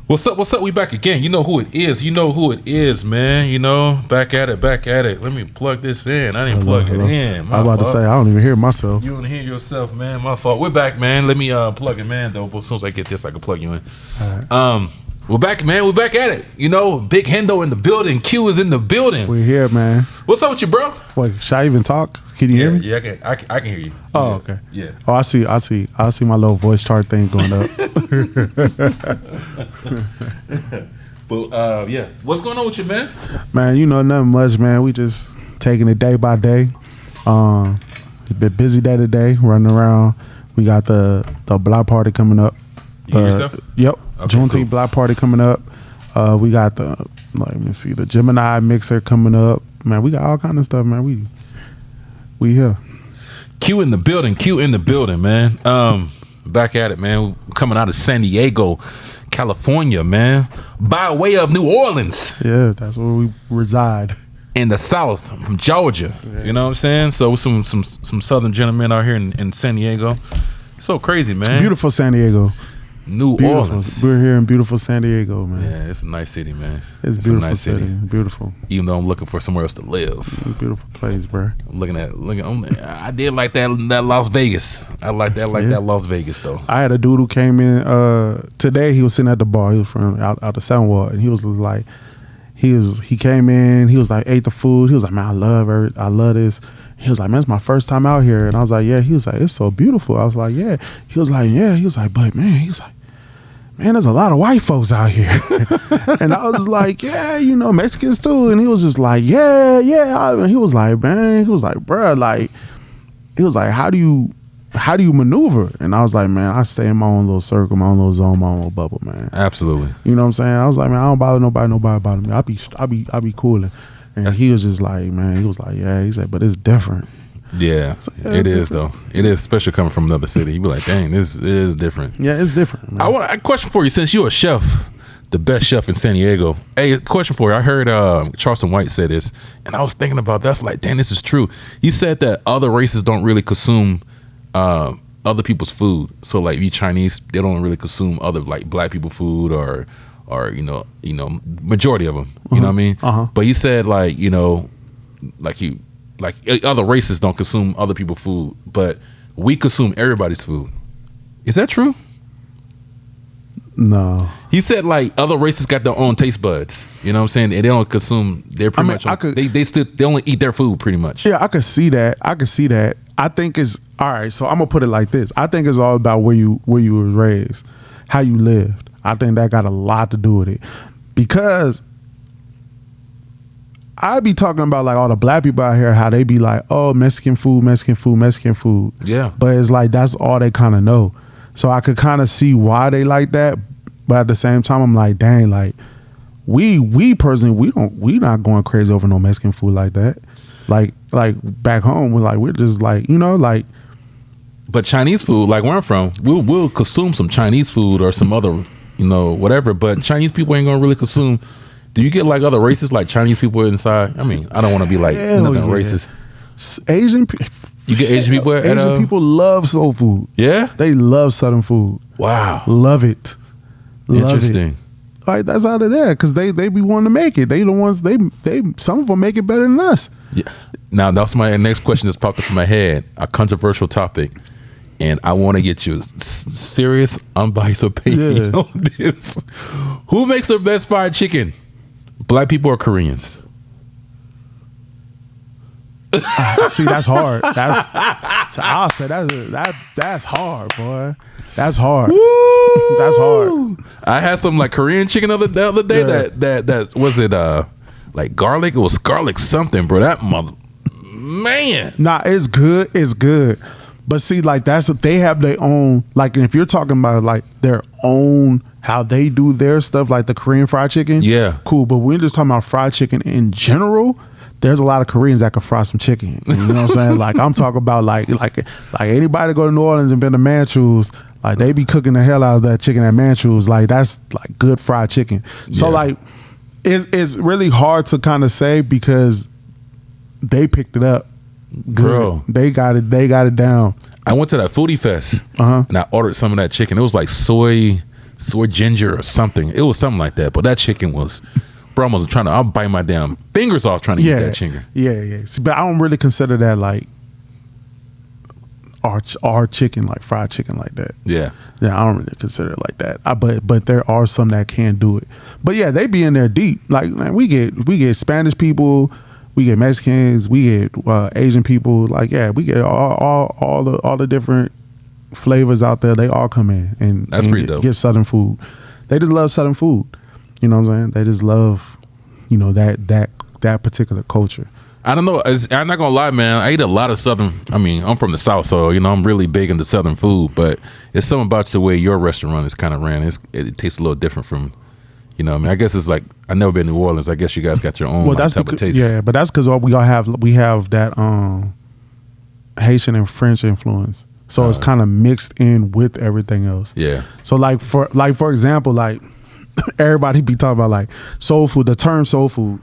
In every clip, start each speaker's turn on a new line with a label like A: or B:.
A: What's up? What's up? We back again. You know who it is. You know who it is, man. You know, back at it, back at it. Let me plug this in. I didn't plug it in.
B: I'm about to say, I don't even hear myself.
A: You don't hear yourself, man. My fault. We're back, man. Let me plug in, man, though. But as soon as I get this, I can plug you in. All right. We're back, man. We're back at it. You know, Big Hendo in the building. Q is in the building.
B: We're here, man.
A: What's up with you, bro?
B: Wait, should I even talk? Can you hear me?
A: Yeah, I can hear you.
B: Oh, okay.
A: Yeah.
B: Oh, I see my little voice chart thing going up.
A: But yeah, what's going on with you, man?
B: Man, you know, nothing much, man. We just taking it day by day. It's been a busy day today, running around. We got the block party coming up.
A: You yourself?
B: Yep.
A: Okay,
B: Juneteenth
A: cool.
B: block party coming up. We got the Gemini mixer coming up. Man, we got all kind of stuff, man. We here.
A: Q in the building. Q in the building, man. Back at it, man. Coming out of San Diego, California, man. By way of New Orleans.
B: Yeah, that's where we reside.
A: In the South, from Georgia. Yeah. You know what I'm saying? So some Southern gentlemen out here in San Diego. So crazy, man.
B: Beautiful San Diego.
A: New Orleans.
B: We're here in beautiful San Diego, man.
A: Yeah, it's a nice city, man.
B: It's beautiful, a nice city. Beautiful.
A: Even though I'm looking for somewhere else to live.
B: It's a beautiful place, bro.
A: I did like that Las Vegas. I like that Las Vegas though.
B: I had a dude who came in today. He was sitting at the bar. He was from out of Sunward, and he was like, he came in. He was like, ate the food. He was like, man, I love this. He was like, man, it's my first time out here. And I was like, yeah. He was like, it's so beautiful. I was like, yeah. He was like, yeah. He was like, but man, he was like, man, there's a lot of white folks out here. And I was like, yeah, you know, Mexicans too. And he was just like, yeah. And he was like, man, he was like, bruh, like, he was like, how do you maneuver? And I was like, man, I stay in my own little circle, my own little zone, my own little bubble, man.
A: Absolutely.
B: You know what I'm saying? I was like, man, I don't bother nobody bother me. I be cooling. And he was just like, man, he was like, yeah. He said, but it's different.
A: Yeah, so, yeah, it is though. It is, especially coming from another city. You be like, dang, this is different.
B: Yeah, it's different. Man.
A: I want a question for you. Since you're a chef, the best chef in San Diego. Hey, a question for you. I heard Charleston White say this, and I was thinking about that's like, dang, this is true. He said that other races don't really consume other people's food. So like, you Chinese, they don't really consume other like black people food or you know, majority of them. You know what I mean? But he said like, you know, like other races don't consume other people's food, but we consume everybody's food. Is that true?
B: No.
A: He said like other races got their own taste buds. You know what I'm saying? And they don't consume. They're pretty much. They only eat their food pretty much.
B: Yeah, I could see that. I think it's all right. So I'm gonna put it like this. I think it's all about where you was raised, how you lived. I think that got a lot to do with it, because I be talking about like all the black people out here, how they be like, oh, Mexican food.
A: Yeah.
B: But it's like that's all they kind of know. So I could kind of see why they like that. But at the same time, I'm like, dang, like we personally, we not going crazy over no Mexican food like that. Like back home, we're just like, you know, like.
A: But Chinese food, like where I'm from, we'll consume some Chinese food or some other, you know, whatever. But Chinese people ain't gonna really consume. Do you get like other races, like Chinese people inside? I mean, I don't want to be like nothing racist.
B: Asian people.
A: You get Asian people?
B: Asian people love soul food.
A: Yeah?
B: They love Southern food.
A: Wow.
B: Love it.
A: Interesting.
B: Like that's how they're there, because they be wanting to make it. They the ones, they some of them make it better than us.
A: Yeah. Now that's my next question that's popped up in my head. A controversial topic. And I want to get your serious, unbiased opinion on this. Who makes the best fried chicken? Black people or Koreans?
B: See, that's hard. I'll say that's hard, boy. That's hard.
A: Woo!
B: That's hard.
A: I had some like Korean chicken the other day. Yeah. That was it. Like garlic. It was garlic something, bro. That mother, man.
B: Nah, it's good. It's good. But see, like they have their own. Like, if you're talking about like their own, how they do their stuff, like the Korean fried chicken.
A: Yeah,
B: cool. But we're just talking about fried chicken in general. There's a lot of Koreans that can fry some chicken. You know what I'm saying? Like, I'm talking about like anybody go to New Orleans and been to Manchus, like they be cooking the hell out of that chicken at Manchus. Like that's like good fried chicken. So like, it's really hard to kind of say, because they picked it up. Good. Bro, they got it down.
A: I went to that foodie fest and I ordered some of that chicken. It was like soy soy ginger or something. It was something like that. But that chicken was, bro, I was trying to, I'll bite my damn fingers off trying to eat that chicken.
B: Yeah. See, but I don't really consider that like our chicken, like fried chicken like that.
A: Yeah,
B: I don't really consider it like that. But there are some that can do it. But yeah, they be in there deep. Like we get Spanish people, we get Mexicans, we get Asian people. Like we get all the different flavors out there. They all come in and
A: that's pretty dope.
B: Get Southern food. They just love Southern food. You know what I'm saying? They just love, that particular culture.
A: I don't know. I'm not gonna lie, man. I eat a lot of Southern. I mean, I'm from the South, so I'm really big into Southern food. But it's something about the way your restaurant is kind of ran. It tastes a little different from, I guess it's like I've never been to New Orleans. I guess you guys got your own type of taste.
B: Yeah, but that's because we have that Haitian and French influence, so it's kind of mixed in with everything else.
A: Yeah.
B: So for example, like everybody be talking about like soul food. The term soul food.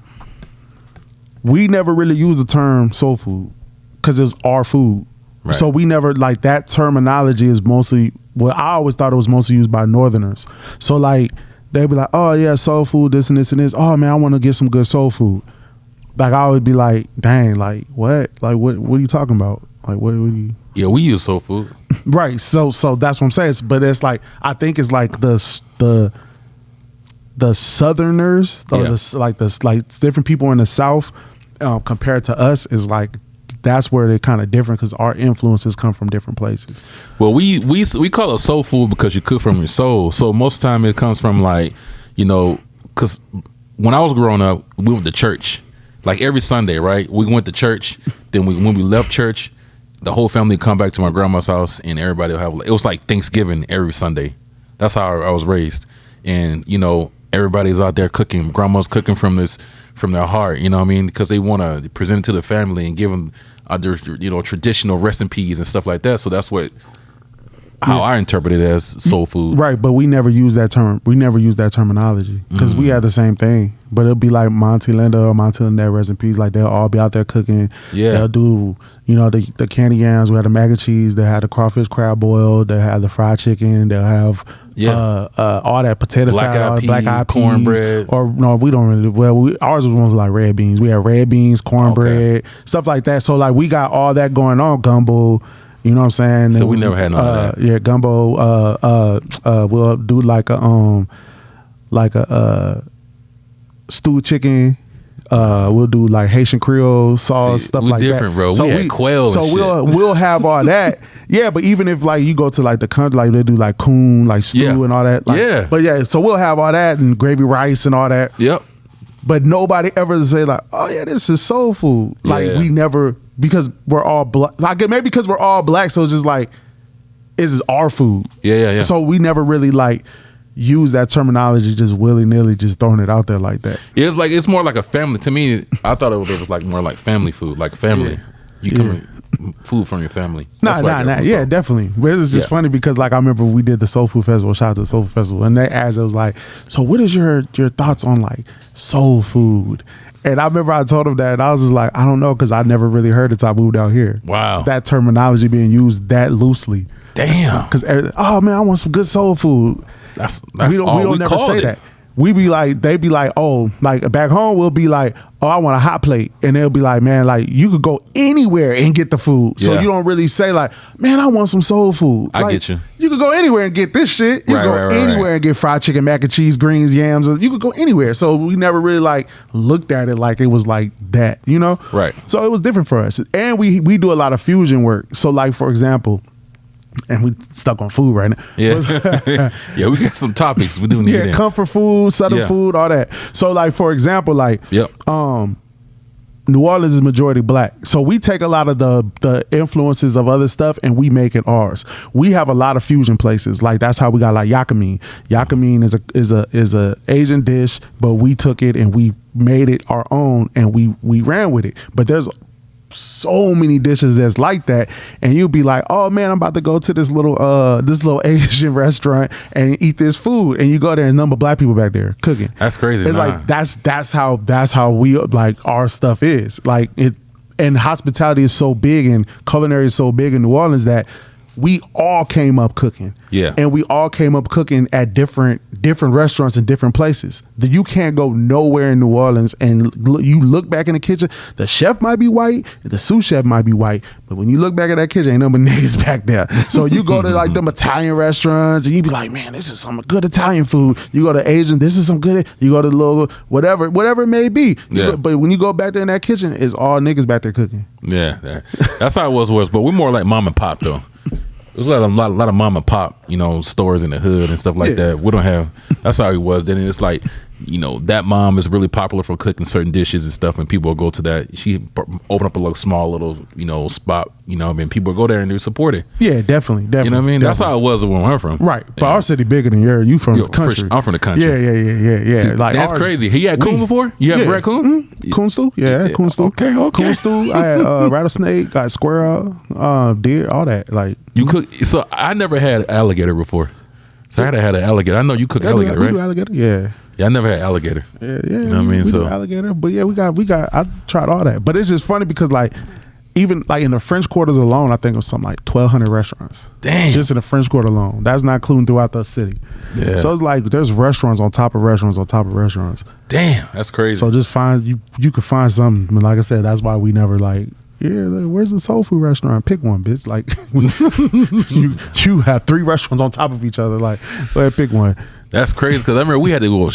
B: We never really use the term soul food because it's our food. Right. So we never, like, that terminology is mostly, I always thought it was mostly used by Northerners. So like, they'd be like, oh yeah, soul food, this and this and this. Oh man, I want to get some good soul food. Like I would be like, dang, like what? Like what are you talking about? Like what are you?
A: Yeah, we use soul food.
B: Right. So that's what I'm saying. But it's like, I think it's like the Southerners, like different people in the South, compared to us, is like that's where they're kind of different because our influences come from different places.
A: Well, we call it soul food because you cook from your soul. So most of the time it comes from like, because when I was growing up, we went to church like every Sunday, right? We went to church. Then when we left church, the whole family would come back to my grandma's house and everybody would have, it was like Thanksgiving every Sunday. That's how I was raised. And, everybody's out there cooking. Grandma's cooking from their heart, you know what I mean? Because they want to present it to the family and give them their, traditional recipes and stuff like that. So that's how I interpret it as soul food.
B: Right, but we never use that term. We never use that terminology because we had the same thing. But it'll be like Monty Linda or Monty Linda recipes. Like they'll all be out there cooking. Yeah. They'll do, the candy yams. We had the mac and cheese. They had the crawfish crab boiled. They had the fried chicken. They'll have all that potato salad, black eyed peas,
A: cornbread.
B: Or no, we don't really. Well, ours was mostly like red beans. We had red beans, cornbread, stuff like that. So like we got all that going on. Gumbo. You know what I'm saying?
A: So we never had none of that.
B: Yeah, gumbo. We'll do like a stewed chicken. We'll do like Haitian Creole sauce, stuff like that.
A: We different, bro. So we had quail.
B: So we'll have all that. Yeah, but even if like you go to like the country, like they do like coon, like stew and all that. Like, But yeah, so we'll have all that and gravy rice and all that. Yep. But nobody ever say like, oh yeah, this is soul food. Like we never. Because we're all black. Like maybe because we're all black, so it's just like this is our food. Yeah. So we never really like use that terminology just willy nilly, just throwing it out there like that.
A: Yeah, it's more like a family. To me, I thought it was like more like family food, like family. You come food from your family.
B: Nah. Yeah, definitely. But it's just funny because like I remember we did the Soul Food Festival. Shout out to the Soul Food Festival, and they asked, it was like, so what is your thoughts on like soul food? And I remember I told him that, and I was just like, I don't know, because I never really heard it until I moved out here. Wow. That terminology being used that loosely. Damn. Because, oh man, I want some good soul food.
A: That's
B: we don't never say that. We be like, they be like, oh, like back home, we'll be like, oh, I want a hot plate. And they'll be like, man, like you could go anywhere and get the food. So you don't really say like, man, I want some soul food.
A: I
B: like,
A: get you.
B: You could go anywhere and get this shit. You could go anywhere and get fried chicken, mac and cheese, greens, yams. You could go anywhere. So we never really like looked at it like it was like that, Right. So it was different for us. And we do a lot of fusion work. So like, for example, and we stuck on food right now.
A: Yeah. Yeah, we got some topics we do need.
B: Yeah, comfort food, Southern food, all that. So like, for example, like New Orleans is majority black. So we take a lot of the influences of other stuff and we make it ours. We have a lot of fusion places. Like that's how we got like yakimein. Yakimein is a Asian dish, but we took it and we made it our own and we ran with it. But there's so many dishes that's like that, and you'll be like, oh man, I'm about to go to this little Asian restaurant and eat this food, and you go there and number black people back there cooking.
A: That's crazy.
B: It's like that's how we like our stuff is like it. And hospitality is so big and culinary is so big in New Orleans that we all came up cooking.
A: Yeah.
B: And we all came up cooking at different restaurants in different places. You can't go nowhere in New Orleans and you look back in the kitchen, the chef might be white, the sous chef might be white, but when you look back at that kitchen, ain't no but niggas back there. So you go to like them Italian restaurants and you be like, man, this is some good Italian food. You go to Asian, this is some good, you go to little, whatever it may be.
A: Yeah.
B: But when you go back there in that kitchen, it's all niggas back there cooking.
A: Yeah. That's how it was. But we're more like mom and pop though. There's a lot of mom and pop, stores in the hood and stuff like that. We don't have. That's how it was. Then it's like, that mom is really popular for cooking certain dishes and stuff, and people will go to that. She opened up a small little, spot. People will go there and they support it.
B: Yeah, definitely.
A: You know what I mean?
B: Definitely.
A: That's how it was where I'm from.
B: Right, but our city bigger than yours. You from the country?
A: I'm from the country.
B: Yeah.
A: See,
B: like
A: that's crazy. He had coon before. You had bread coon?
B: Coon stew? Yeah, coon stew.
A: Okay.
B: Coon stew. I had rattlesnake, got squirrel, deer, all that. Like
A: you cook. So I never had alligator before. So I had an alligator. I know you cook alligator, right?
B: We do alligator. Yeah.
A: Yeah, I never had alligator.
B: Yeah.
A: You know what I mean?
B: We do alligator, but yeah, we got. I tried all that, but it's just funny because like, even like in the French Quarters alone, I think it was something like 1,200 restaurants.
A: Damn.
B: Just in the French Quarter alone. That's not including throughout the city.
A: Yeah.
B: So it's like there's restaurants on top of restaurants on top of restaurants.
A: Damn, that's crazy.
B: So just find you could find something. Like I said, that's why we never like. Yeah, like, where's the soul food restaurant? Pick one, bitch. Like you have 3 restaurants on top of each other. Like, go ahead, pick one.
A: That's crazy because I remember we had to go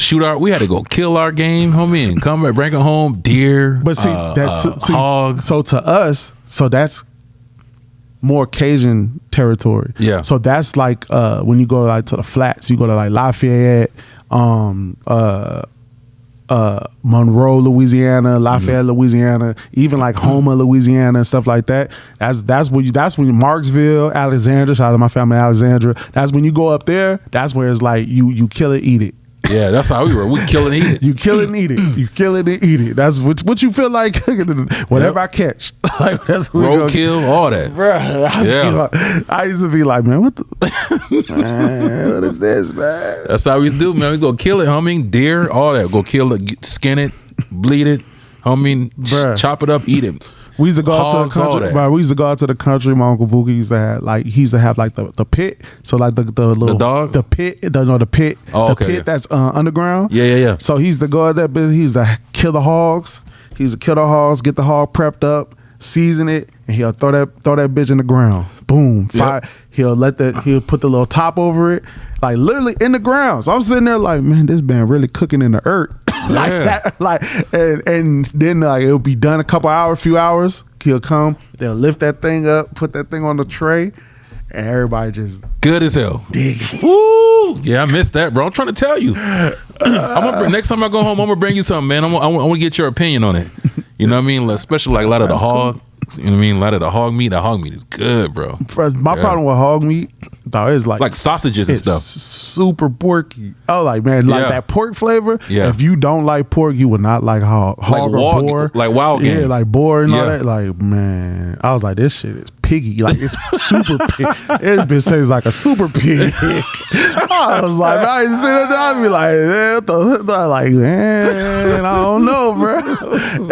A: kill our game, homie, and come back, bring it home, deer,
B: but see,
A: hogs.
B: So to us, that's more Cajun territory.
A: Yeah.
B: So that's like when you go like to the flats, you go to like Lafayette, Monroe, Louisiana, Lafayette, Louisiana, even like Houma, Louisiana, and stuff like that. That's when Marksville, Alexandria. Shout out to my family, Alexandria. That's when you go up there. That's where it's like you kill it, eat it.
A: Yeah, that's how we were. We kill and eat it.
B: You kill it and eat it. You kill it and eat it. That's what you feel like. Whatever I catch. Like that's
A: roadkill, all that.
B: Bruh, I used to be like, man, what is this, man?
A: That's how we do, man. We go kill it, homie. Deer, all that. Go kill it, skin it, bleed it, homie. Chop it up, eat it.
B: We used to go out to the country. Bro, we used to go out to the country. My Uncle Boogie used to have like the pit. So like the little
A: dog?
B: the pit. The pit.
A: Oh, okay,
B: the pit that's underground.
A: Yeah.
B: So he used to go out there, but he used to kill the hogs. He used to kill the hogs, get the hog prepped up, season it, and he'll throw that bitch in the ground. Boom. Fire.
A: Yep.
B: He'll put the little top over it, like literally in the ground. So I'm sitting there like, man, this man really cooking in the earth. Like that, like, and then like it'll be done few hours. He'll come, they'll lift that thing up, put that thing on the tray, and everybody just
A: good as hell.
B: Dig.
A: Woo! Yeah, I missed that, bro. I'm trying to tell you. Next time I go home, I'm gonna bring you something, man. I want to get your opinion on it. You know what I mean? Especially like a lot of the hog. You know what I mean? A lot of the hog meat. The hog meat is good, bro.
B: My problem with hog meat, though, is like
A: sausages and stuff.
B: Super porky. Oh, like man, like that pork flavor.
A: Yeah.
B: If you don't like pork, you would not like hog or boar.
A: Like wild game.
B: Yeah, like boar and all that. Like man, I was like, this shit is piggy. Like it's super pig. This bitch tastes like a super pig. I was like, I'd be like, man, I don't know, bro.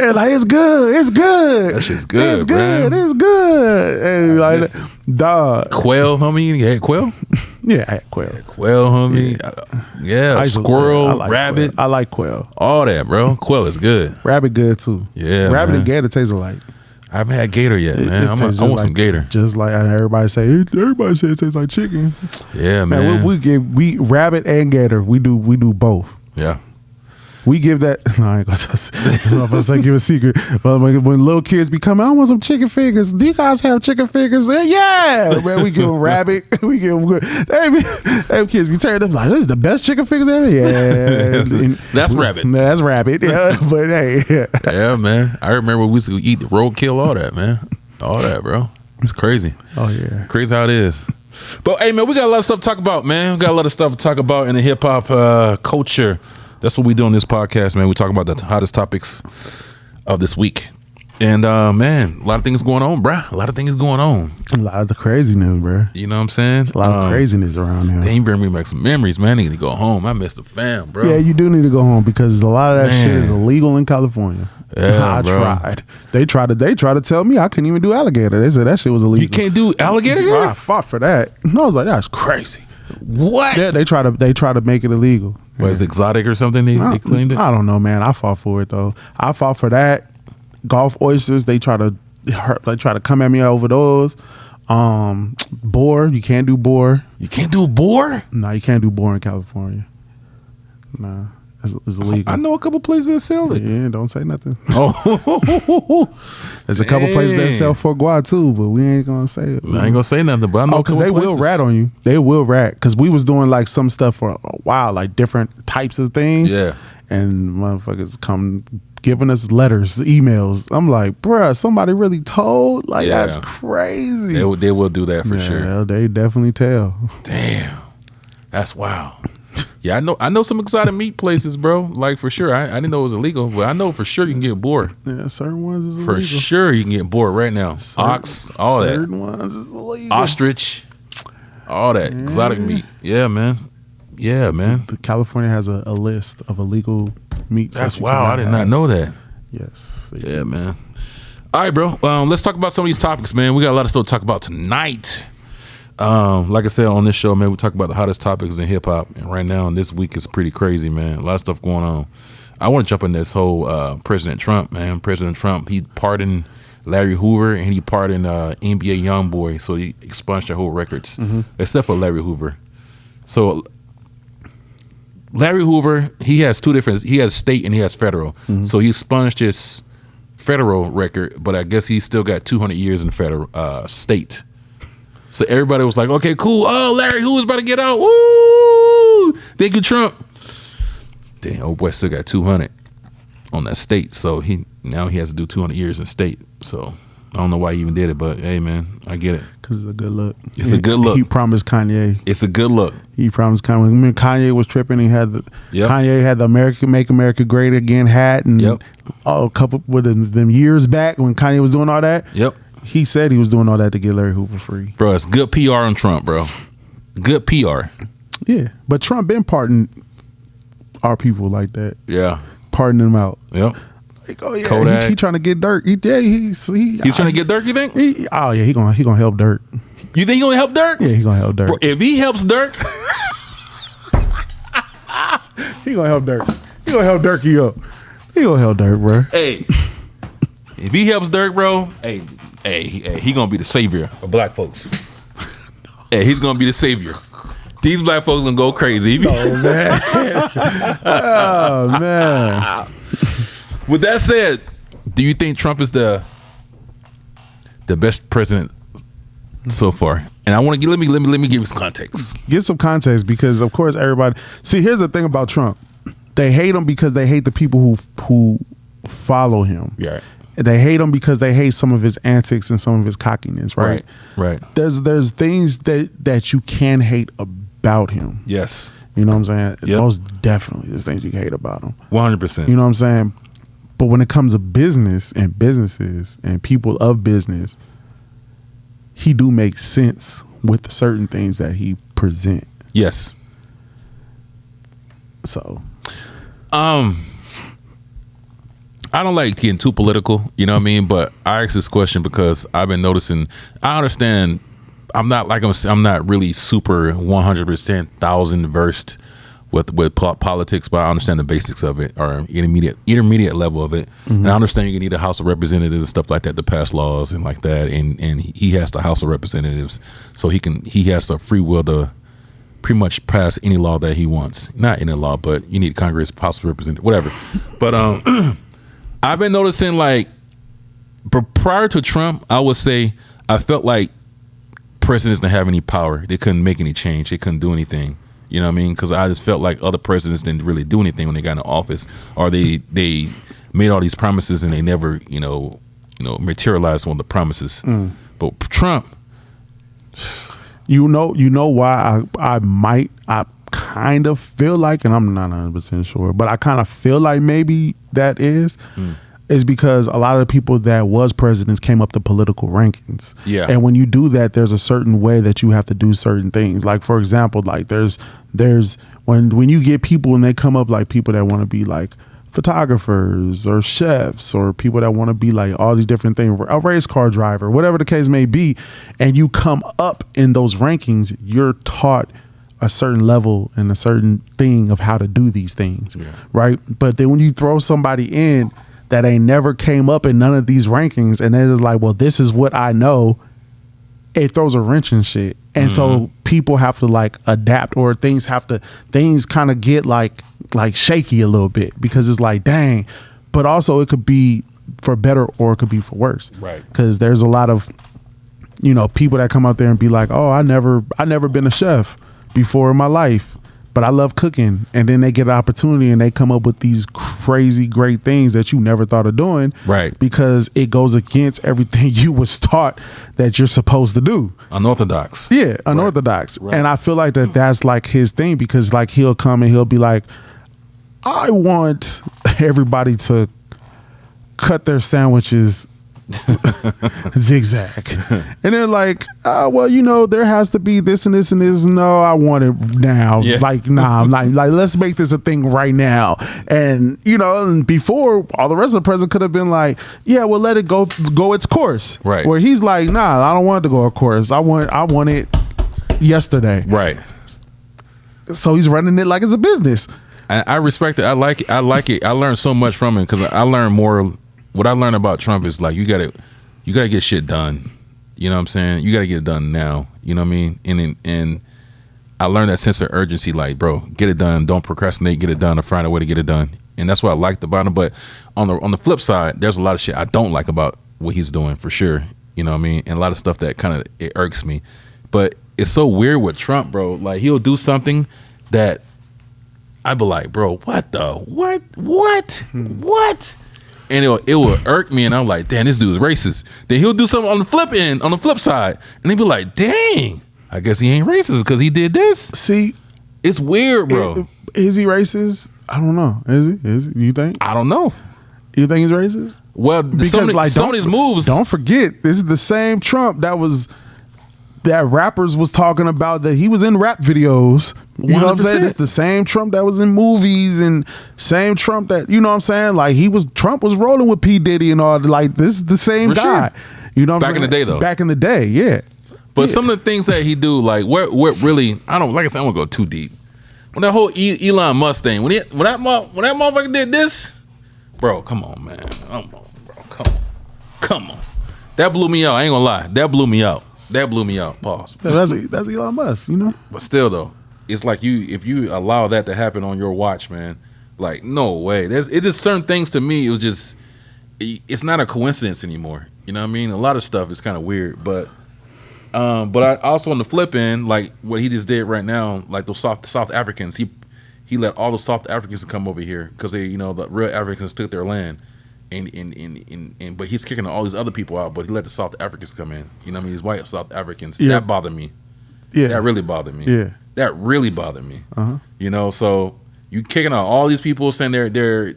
B: And like, it's good.
A: That shit's good.
B: It's good. And like, dog.
A: Quail, homie. You had quail?
B: Yeah, I had quail.
A: Quail, homie. Yeah, squirrel, rabbit.
B: I like quail.
A: All that, bro. Quail is good.
B: Rabbit good too.
A: Yeah,
B: rabbit
A: man.
B: and gator taste alike.
A: I haven't had gator yet, man. I want some gator.
B: Just like everybody say it tastes like chicken.
A: Yeah, man.
B: We rabbit and gator. We do both.
A: Yeah.
B: We give that. No, I ain't gonna say give a secret. But when little kids be coming, I want some chicken fingers. Do you guys have chicken fingers? Yeah, man. We give them rabbit. We give them good. Them kids be turning them like, this is the best chicken fingers ever. Yeah,
A: that's rabbit.
B: That's rabbit. Yeah, but hey,
A: yeah, man. I remember we used to eat the roadkill, all that, man. All that, bro. It's crazy.
B: Oh yeah,
A: crazy how it is. But hey, man, we got a lot of stuff to talk about, man. We got a lot of stuff to talk about in the hip hop culture. That's what we do on this podcast, man. We talk about the hottest topics of this week. And man, a lot of things going on, bruh. A lot of things going on.
B: A lot of the craziness, bro.
A: You know what I'm saying?
B: A lot of craziness around here.
A: They bring me back some memories, man. I need to go home. I miss the fam, bro.
B: Yeah, you do need to go home because a lot of that shit is illegal in California.
A: Yeah,
B: I
A: bro.
B: tried. They tried to tell me I couldn't even do alligator. They said that shit was illegal.
A: You can't do alligator here?
B: I fought for that. And I was like, that's crazy.
A: What?
B: Yeah, they try to make it illegal.
A: Was it exotic or something? They claimed it?
B: I don't know, man. I fought for it though. I fought for that. Golf oysters, they try to come at me over those. Boar, you can't do boar.
A: You can't do a boar?
B: No, you can't do boar in California. No, it's illegal.
A: I know a couple places that sell it.
B: Yeah, don't say nothing.
A: Oh,
B: There's a couple places that sell foie gras too, but we ain't gonna say it.
A: I ain't gonna say nothing, but I know
B: because they will rat on you. They will rat because we was doing like some stuff for a while, like different types of things.
A: Yeah,
B: and motherfuckers come giving us letters, emails. I'm like, bruh, somebody really told? Like, that's crazy.
A: They will do that for sure.
B: They definitely tell.
A: Damn, that's wild. Yeah, I know some exotic meat places, bro. Like for sure. I didn't know it was illegal, but I know for sure you can get boar.
B: Yeah, certain ones is
A: illegal. For sure you can get boar right now. Ox, all that.
B: Certain ones is illegal.
A: Ostrich, all that exotic meat. Yeah, man. Yeah, man.
B: California has a list of illegal meats.
A: That's wild. I did not know that.
B: Yes.
A: Yeah, man. All right, bro. Let's talk about some of these topics, man. We got a lot of stuff to talk about tonight. Like I said on this show, man, we talk about the hottest topics in hip hop, and right now, and this week is pretty crazy, man. A lot of stuff going on. I want to jump in this whole President Trump, man. President Trump, he pardoned Larry Hoover and he pardoned NBA YoungBoy, so he expunged their whole records, except for Larry Hoover. So Larry Hoover, he has two different. He has state and he has federal. So he expunged his federal record, but I guess he still got 200 years in federal state. So everybody was like, okay, cool. Oh, Larry Hoover's about to get out. Woo! Thank you, Trump. Damn, old boy still got 200 on that state. So now he has to do 200 years in state. So I don't know why he even did it, but hey, man, I get it.
B: Because it's a good look.
A: It's a good look.
B: He promised Kanye.
A: It's a good look.
B: He promised Kanye. Remember Kanye was tripping. He had Kanye had the Make America Great Again hat, and a couple with them years back when Kanye was doing all that.
A: Yep.
B: He said he was doing all that to get Larry Hoover free.
A: Bro, it's good PR on Trump, bro. Good PR.
B: Yeah, but Trump been pardoning our people like that.
A: Yeah.
B: Pardoning them out.
A: Yep.
B: Like, oh yeah, he trying to get Dirk. He's
A: trying to get Dirk, you think?
B: He gonna help Dirk.
A: You think he gonna help Dirk?
B: Yeah, he gonna help Dirk.
A: Bro, if he helps Dirk,
B: he gonna help Dirk. He gonna help Dirky up. He gonna help Dirk, bro.
A: Hey, if he helps Dirk, bro, hey, he gonna be the savior of black folks. Hey, he's gonna be the savior. These black folks gonna go crazy.
B: Oh man. Oh man.
A: With that said, do you think Trump is the best president so far? And I want to let me give you some context.
B: Get some context because of course everybody. See, here's the thing about Trump. They hate him because they hate the people who follow him.
A: Yeah.
B: They hate him because they hate some of his antics and some of his cockiness, right?
A: Right.
B: There's things that you can hate about him.
A: Yes.
B: You know what I'm saying?
A: Yep.
B: Most definitely there's things you can hate about him.
A: 100%.
B: You know what I'm saying? But when it comes to business and businesses and people of business, he do make sense with certain things that he present.
A: Yes.
B: So
A: I don't like getting too political, you know what I mean? But I asked this question because I've been noticing. I understand. I'm not really super 100% thousand versed with politics, but I understand the basics of it, or intermediate level of it. And I understand you need a House of Representatives and stuff like that to pass laws and like that. And he has the House of Representatives, so he has the free will to pretty much pass any law that he wants. Not any law, but you need Congress, House of Representatives, whatever. But I've been noticing, like, but prior to Trump, I would say I felt like presidents didn't have any power. They couldn't make any change. They couldn't do anything. You know what I mean? Because I just felt like other presidents didn't really do anything when they got into office, or they made all these promises and they never, materialized one of the promises. But Trump,
B: you know why I kind of feel like, and I'm not 100% sure, but I kind of feel like maybe that is is because a lot of the people that was presidents came up the political rankings.
A: Yeah.
B: And when you do that, there's a certain way that you have to do certain things. Like, for example, like there's when you get people and they come up like people that want to be like photographers or chefs or people that want to be like all these different things, a race car driver, whatever the case may be, and you come up in those rankings, you're taught a certain level and a certain thing of how to do these things. Yeah. Right. But then when you throw somebody in that ain't never came up in none of these rankings, and then it's like, well, this is what I know, it throws a wrench in shit. And so people have to like adapt, or things kind of get like shaky a little bit, because it's like, dang. But also it could be for better or it could be for worse. Right. Because there's a lot of, people that come out there and be like, oh, I never been a chef before in my life, but I love cooking. And then they get an opportunity and they come up with these crazy great things that you never thought of doing. Right. Because it goes against everything you was taught that you're supposed to do.
A: Unorthodox.
B: Yeah, unorthodox. Right. And I feel like that's like his thing, because like he'll come and he'll be like, I want everybody to cut their sandwiches zigzag, and they're like, well, there has to be this and this and this. No, I want it now. Yeah. Like, nah, I'm like let's make this a thing right now. And and before, all the rest of the president could have been like, yeah, well, let it go its course. Right. Where he's like, nah, I don't want it to go a course. I want it yesterday. Right. So he's running it like it's a business.
A: I respect it. I like it. I learned so much from it, because I learned more. What I learned about Trump is like, you gotta get shit done. You know what I'm saying? You gotta get it done now. You know what I mean? And I learned that sense of urgency. Like, bro, get it done. Don't procrastinate. Get it done, or find a way to get it done. And that's what I liked about him. But on the flip side, there's a lot of shit I don't like about what he's doing, for sure. You know what I mean? And a lot of stuff that kind of it irks me. But it's so weird with Trump, bro. Like, he'll do something that I'd be like, bro, what the what? And it will irk me, and I'm like, damn, this dude's racist. Then he'll do something on the flip side, and they be like, dang, I guess he ain't racist because he did this.
B: See,
A: it's weird, bro.
B: Is he racist? I don't know. Is he? You think?
A: I don't know.
B: You think he's racist?
A: Well, because some of these moves.
B: Don't forget, this is the same Trump that rappers was talking about, that he was in rap videos. You 100%. Know what I'm saying? It's the same Trump that was in movies, and same Trump that, you know what I'm saying? Like, Trump was rolling with P. Diddy and all. Like, this is the same guy. Sure. You know what I'm saying?
A: Back in the day, though.
B: Back in the day, yeah.
A: But some of the things that he do, like, what really, I don't, like I said, I won't go too deep. When that whole Elon Musk thing, when that motherfucker did this, bro, come on, man. Come on. That blew me out. I ain't gonna lie. That blew me out. Pause.
B: Yeah, that's Elon Musk,
A: But still, though, it's like if you allow that to happen on your watch, man, like, no way. It's just certain things to me. It's not a coincidence anymore. You know what I mean? A lot of stuff is kind of weird, but I also, on the flip end, like what he just did right now, like those South Africans, he let all the South Africans come over here because the real Africans took their land. But he's kicking all these other people out, but he let the South Africans come in. You know what I mean? These white South Africans. Yeah. That bothered me. Yeah. That really bothered me. Yeah. That really bothered me. Uh-huh. So you kicking out all these people, saying they're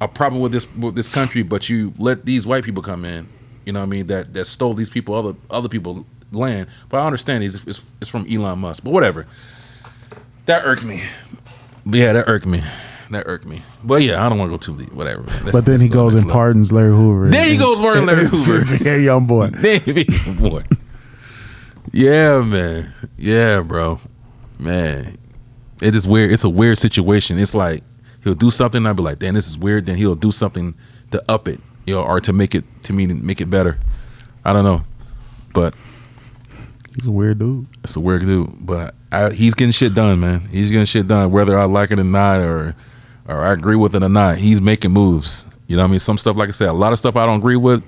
A: a problem with this country, but you let these white people come in. You know what I mean? That stole these people, other people land. But I understand it's from Elon Musk. But whatever. That irked me. But yeah, that irked me. But yeah, I don't want to go too deep. Whatever.
B: But then he goes and pardons Larry Hoover.
A: Then he goes pardon Larry Hoover.
B: Yeah, young boy.
A: Boy. Yeah, man. Yeah, bro. Man. It is weird. It's a weird situation. It's like he'll do something and I'll be like, damn, this is weird. Then he'll do something to up it, or to make it better. I don't know. But
B: he's a weird dude.
A: It's a weird dude. But he's getting shit done, man. He's getting shit done, whether I like it or not, or I agree with it or not. He's making moves. You know what I mean? Some stuff, like I said, a lot of stuff I don't agree with.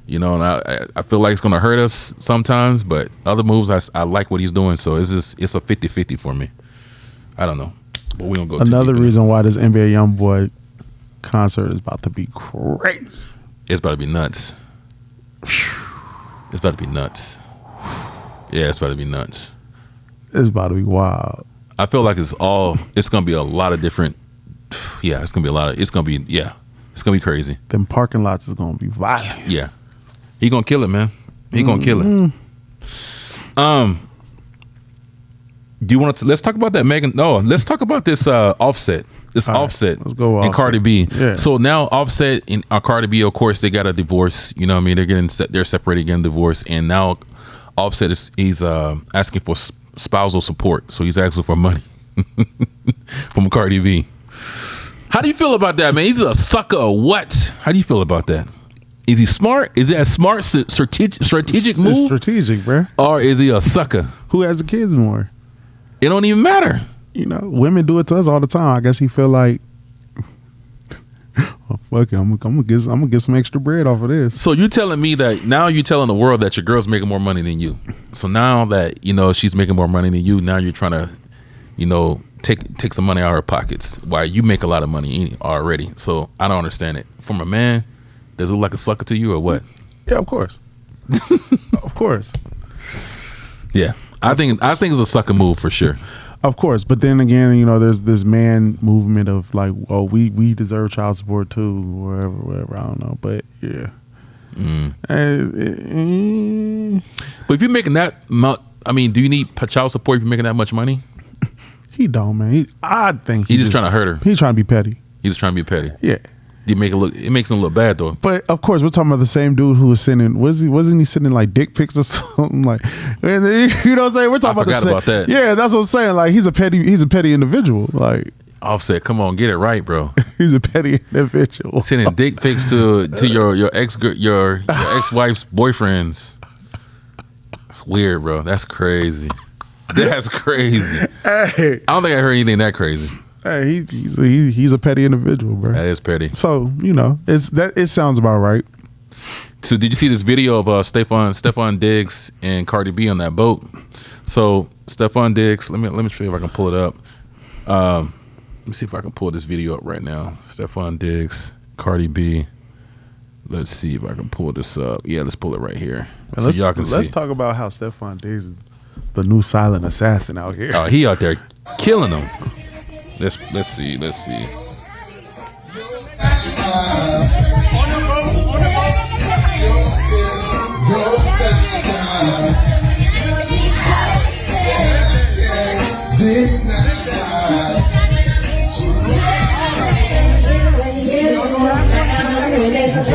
A: And I feel like it's going to hurt us sometimes, but other moves, I like what he's doing. So it's a 50-50 for me. I don't know. But we don't go
B: another reason why this NBA YoungBoy concert is about to be crazy.
A: It's about to be nuts. It's about to be nuts. Yeah, it's about to be nuts.
B: It's about to be wild.
A: I feel like it's going to be a lot of different. Yeah, it's going to be It's gonna be crazy.
B: Them parking lots is gonna be violent.
A: Yeah, he gonna kill it, man. He gonna kill it. Do you want to? Let's talk about that, Megan. No, let's talk about this Offset. This
B: All right,
A: Offset.
B: let's go with
A: and Cardi B.
B: Yeah.
A: So now Offset and Cardi B, of course, they got a divorce. You know what I mean? They're separated, getting divorced, and now Offset he's asking for spousal support. So he's asking for money from Cardi B. How do you feel about that, man? He's a sucker or what? How do you feel about that? Is he smart? Is it a smart strategic move?
B: It's strategic, bro.
A: Or is he a sucker?
B: Who has the kids more?
A: It don't even matter.
B: You know, women do it to us all the time. I guess he feel like, oh, fuck it, I'm gonna get some extra bread off of this.
A: So you telling me that now you're telling the world that your girl's making more money than you. So now that you know she's making more money than you, now you're trying to, you know, take some money out of her pockets. Why you make a lot of money already? So I don't understand it. From a man, does it look like a sucker to you or what?
B: Yeah, of course. Of course.
A: Yeah, I think it's a sucker move for sure.
B: Of course, but then again, you know, there's this man movement of like, oh, we deserve child support too, wherever. I don't know, but yeah.
A: But if you're making that, I mean, do you need child support if you're making that much money?
B: He don't, man. I think
A: he's just trying to hurt her.
B: He's trying to be petty.
A: He's just trying to be petty.
B: Yeah.
A: It makes him look bad though.
B: But of course, we're talking about the same dude who was sending. Wasn't he sending like dick pics or something? Like, and you know what I'm saying? We're talking about the same.
A: About that.
B: Yeah, that's what I'm saying. Like, he's a petty individual. Like,
A: Offset, come on, get it right, bro.
B: He's a petty individual.
A: Sending dick pics to your ex-wife's boyfriends. It's weird, bro. That's crazy. That's crazy.
B: Hey,
A: I don't think I heard anything that crazy.
B: Hey, he's a petty individual, bro.
A: That is petty.
B: So, you know, it sounds about right.
A: So did you see this video of Stefon Diggs and Cardi B on that boat? So Stefon Diggs, let me see if I can pull it up. Let me see if I can pull this video up right now. Stefon Diggs, Cardi B. Let's see if I can pull this up. Yeah, let's pull it right here. So y'all can see.
B: Let's talk about how Stefon Diggs is the new silent assassin out here.
A: Oh, he out there killing them. Let's see.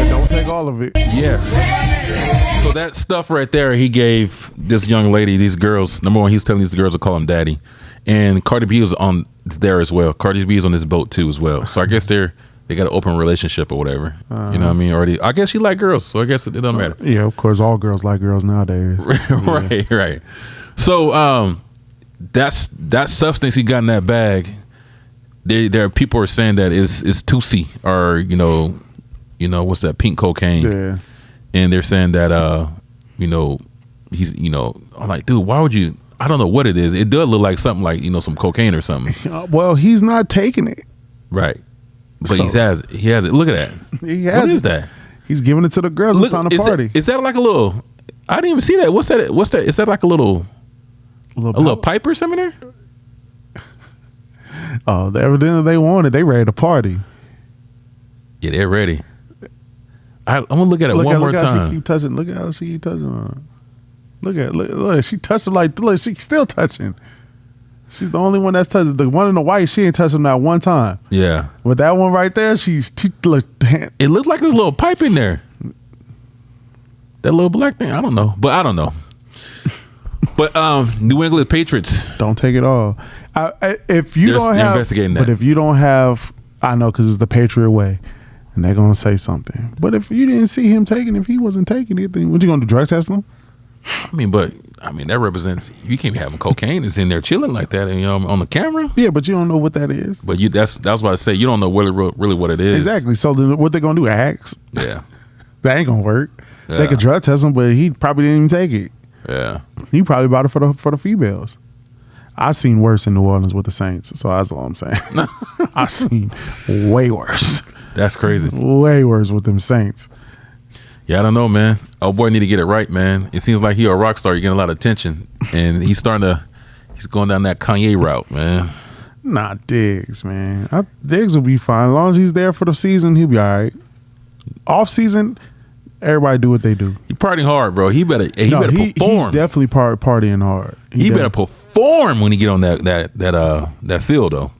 B: Don't take all of it.
A: Yes. So that stuff right there, he gave this young lady, these girls. Number one, he was telling these girls to call him daddy, and Cardi B was on there as well. Cardi B is on this boat too as well. So I guess they got an open relationship or whatever. You know what I mean? Or I guess she like girls, so I guess it doesn't matter.
B: Yeah, of course, all girls like girls nowadays.
A: Right. So that substance he got in that bag. There are people are saying that it's Tusi or you know what's that, pink cocaine.
B: Yeah.
A: And they're saying that he's I'm like, dude, why would you? I don't know what it is. It does look like something like some cocaine or something.
B: Well, he's not taking it.
A: Right. But he has it. Look at that.
B: He has
A: What
B: it.
A: is that?
B: He's giving it to the girls. Look, on the party.
A: Is that like a little? I didn't even see that. What's that? Is that like a little pipe or something there?
B: Oh, evidently they wanted. They ready to party.
A: Yeah, they're ready. I'm gonna look at it one more time.
B: She keep touching. Look at how she keep touching on. Look. She touched him like. Look, she's still touching. She's the only one that's touching. The one in the white, she ain't touched him that one time.
A: Yeah.
B: But that one right there, it
A: looks like there's a little pipe in there. That little black thing. I don't know. But But New England Patriots.
B: Don't take it all. If you don't have,
A: investigating that.
B: But if you don't have, I know because it's the Patriot way, and they're gonna say something. But if you didn't see him taking, if he wasn't taking it, then what you gonna do? Drug test him?
A: I mean, that represents you can't be having cocaine that's in there chilling like that, on the camera.
B: Yeah, but you don't know what that is.
A: But that's what I say. You don't know really what it is.
B: Exactly. So then what they gonna do? Ask?
A: Yeah.
B: That ain't gonna work.
A: Yeah.
B: They could drug test him, but he probably didn't even take it.
A: Yeah.
B: He probably bought it for the females. I seen worse in New Orleans with the Saints, so that's all I'm saying. I seen way worse.
A: That's crazy.
B: Way worse with them Saints.
A: Yeah, I don't know, man. Oh boy, need to get it right, man. It seems like he a rock star. You're getting a lot of attention, and he's going down that Kanye route, man.
B: Nah, Diggs, man. Diggs will be fine as long as he's there for the season. He'll be all right. Off season, everybody do what they do.
A: He partying hard, bro. He better perform.
B: He's definitely partying hard.
A: He better perform when he get on that field though.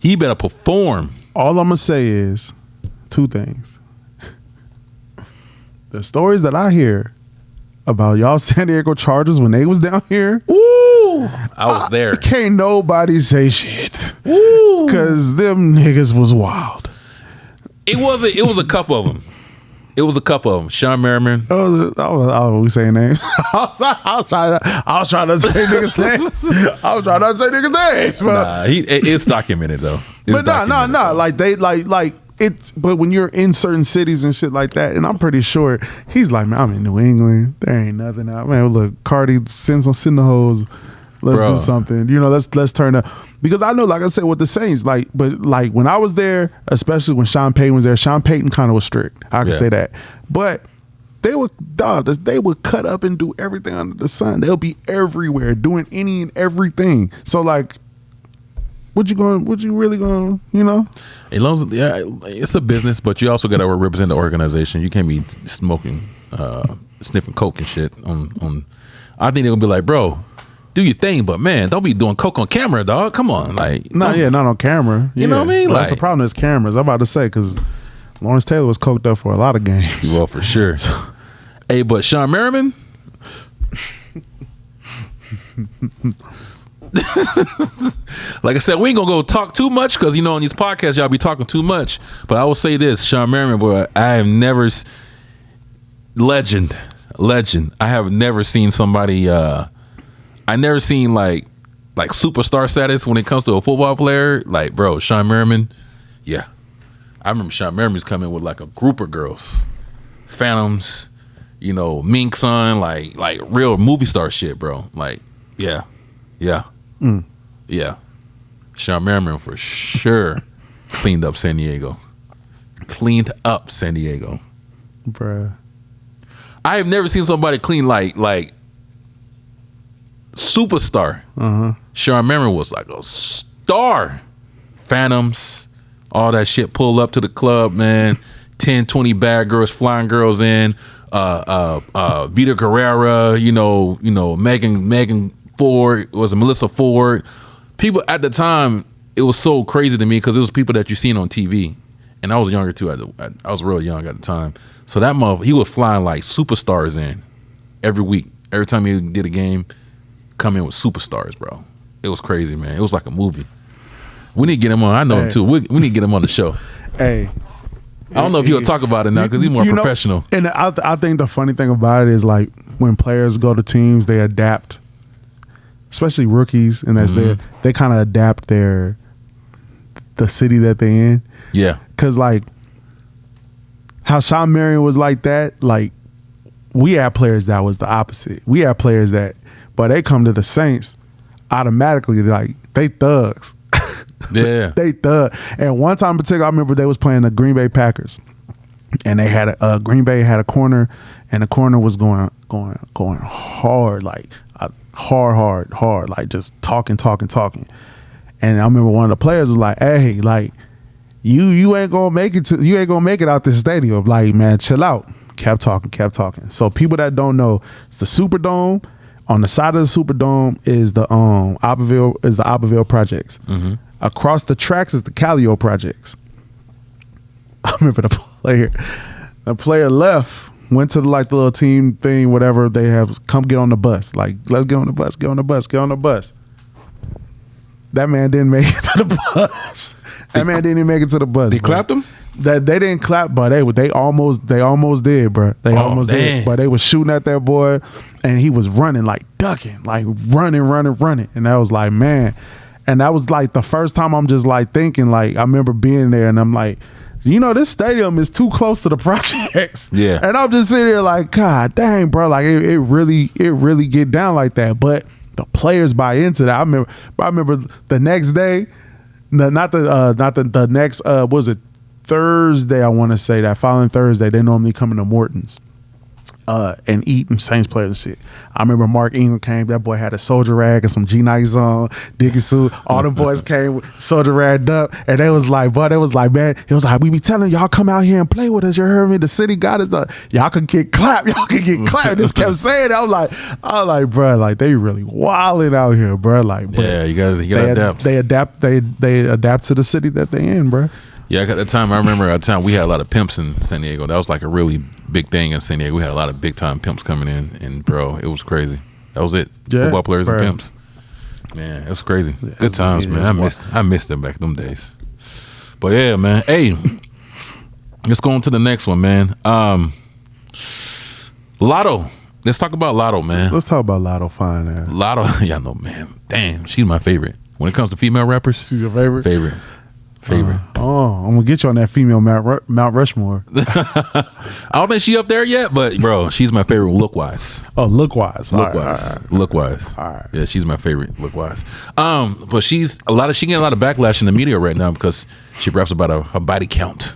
A: He better perform.
B: All I'm gonna say is two things. The stories that I hear about y'all San Diego Chargers when they was down here.
A: Ooh, I was there.
B: Can't nobody say shit.
A: Ooh,
B: cause them niggas was wild.
A: It was a couple of them. It was a couple of them. Sean Merriman.
B: Oh, we saying names. I was trying to say niggas names. I was trying to say niggas names. But
A: It's documented though.
B: But no. Like they like it's. But when you're in certain cities and shit like that, and I'm pretty sure he's like, man, I'm in New England. There ain't nothing out, man. Look, Cardi send the hoes. Let's do something. You know, let's turn up. Because I know, like I said, with the Saints, but when I was there, especially when Sean Payton was there, Sean Payton kind of was strict. I can say that. But they would cut up and do everything under the sun. They'll be everywhere doing any and everything. So like, what you really going, you know?
A: As long as, it's a business, but you also got to represent the organization. You can't be smoking, sniffing coke and shit on. I think they're gonna be like, bro, do your thing, but man, don't be doing coke on camera, dog. Come on, like
B: not on camera.
A: You know what I mean?
B: That's the problem. Is cameras. I'm about to say because Lawrence Taylor was coked up for a lot of games.
A: Well, for sure. Hey, but Sean Merriman. Like I said, we ain't gonna go talk too much because on these podcasts y'all be talking too much. But I will say this, Sean Merriman, boy, I have never legend. I have never seen somebody. I never seen like superstar status when it comes to a football player. Like, bro, Sean Merriman, yeah. I remember Sean Merriman's coming with like a group of girls, Phantoms, Mink Son, like real movie star shit, bro. Like, yeah. Sean Merriman for sure cleaned up San Diego.
B: Bruh.
A: I have never seen somebody clean like superstar. Sean Merriman was like a star. Phantoms, all that shit. Pull up to the club, man. 10, 20 bad girls, flying girls in. Vita Guerrera, Megan Ford, was it Melissa Ford? People at the time, it was so crazy to me because it was people that you seen on TV, and I was younger too. I was real young at the time. So that he was flying like superstars in every week. Every time he did a game, come in with superstars, bro. It was crazy, man. It was like a movie. We need to get him on. I know him too. We need to get him on the show.
B: Hey,
A: I don't know if he'll talk about it now because he's more professional.
B: And I think the funny thing about it is like when players go to teams, they adapt, especially rookies, and they kind of adapt the city that they in.
A: Yeah,
B: because like how Sean Marion was like that. Like we had players that was the opposite. We had players that, but they come to the Saints automatically like they thugs.
A: Yeah,
B: they thug. And one time in particular, I remember they was playing the Green Bay Packers, and they had Green Bay had a corner, and the corner was going hard, like hard, like just talking. And I remember one of the players was like, "Hey, like you ain't gonna make it out this stadium. Like, man, chill out." Kept talking. So people that don't know, it's the Superdome. On the side of the Superdome is the Abbeville Projects. Mm-hmm. Across the tracks is the Callio Projects. I remember the player left, went to the little team thing, whatever they have, come get on the bus. Like, let's get on the bus. That man didn't make it to the bus.
A: They clapped him?
B: That they didn't clap, but they almost did, bro. They almost did. But they was shooting at that boy, and he was running, like ducking, like running. And that was like, man. And that was like the first time I'm just like thinking, like I remember being there, and I'm like, this stadium is too close to the projects.
A: Yeah.
B: And I'm just sitting there like, God dang, bro, like it really get down like that. But the players buy into that. I remember the next day, not the next was it Thursday, I want to say that following Thursday, they normally come into Morton's. and eating Saints players and shit. I remember Mark Ingram came. That boy had a soldier rag and some G-Nikes on, dicky suit. All the boys came soldier ragged up, and they was like, man, it was like, we be telling y'all come out here and play with us. You heard me? The city got us. Y'all could get clapped. Y'all could get clapped. Just kept saying it. I was like, bro, like they really wilding out here, bro. Like,
A: yeah, you gotta adapt.
B: They adapt to the city that they in, bro.
A: Yeah, at the time, I remember at the time we had a lot of pimps in San Diego. That was like a really big thing in San Diego. We had a lot of big time pimps coming in, and bro, it was crazy. That was it.
B: Yeah,
A: football players
B: bro.
A: and pimps. Man, it was crazy. Good times, man. I missed them back them days. But yeah, man. Hey, let's go on to the next one, man. Lotto. Let's talk about Lotto, man.
B: Let's talk about Lotto fine ass.
A: Lotto, yeah, no, man. Damn, she's my favorite. When it comes to female rappers,
B: She's your favorite?
A: Favorite.
B: I'm gonna get you on that female Mount Rushmore.
A: I don't think she up there yet, but bro, she's my favorite look wise.
B: Oh, look wise.
A: Look wise.
B: All right.
A: Yeah, she's my favorite look wise. But she getting a lot of backlash in the media right now because she raps about her body count,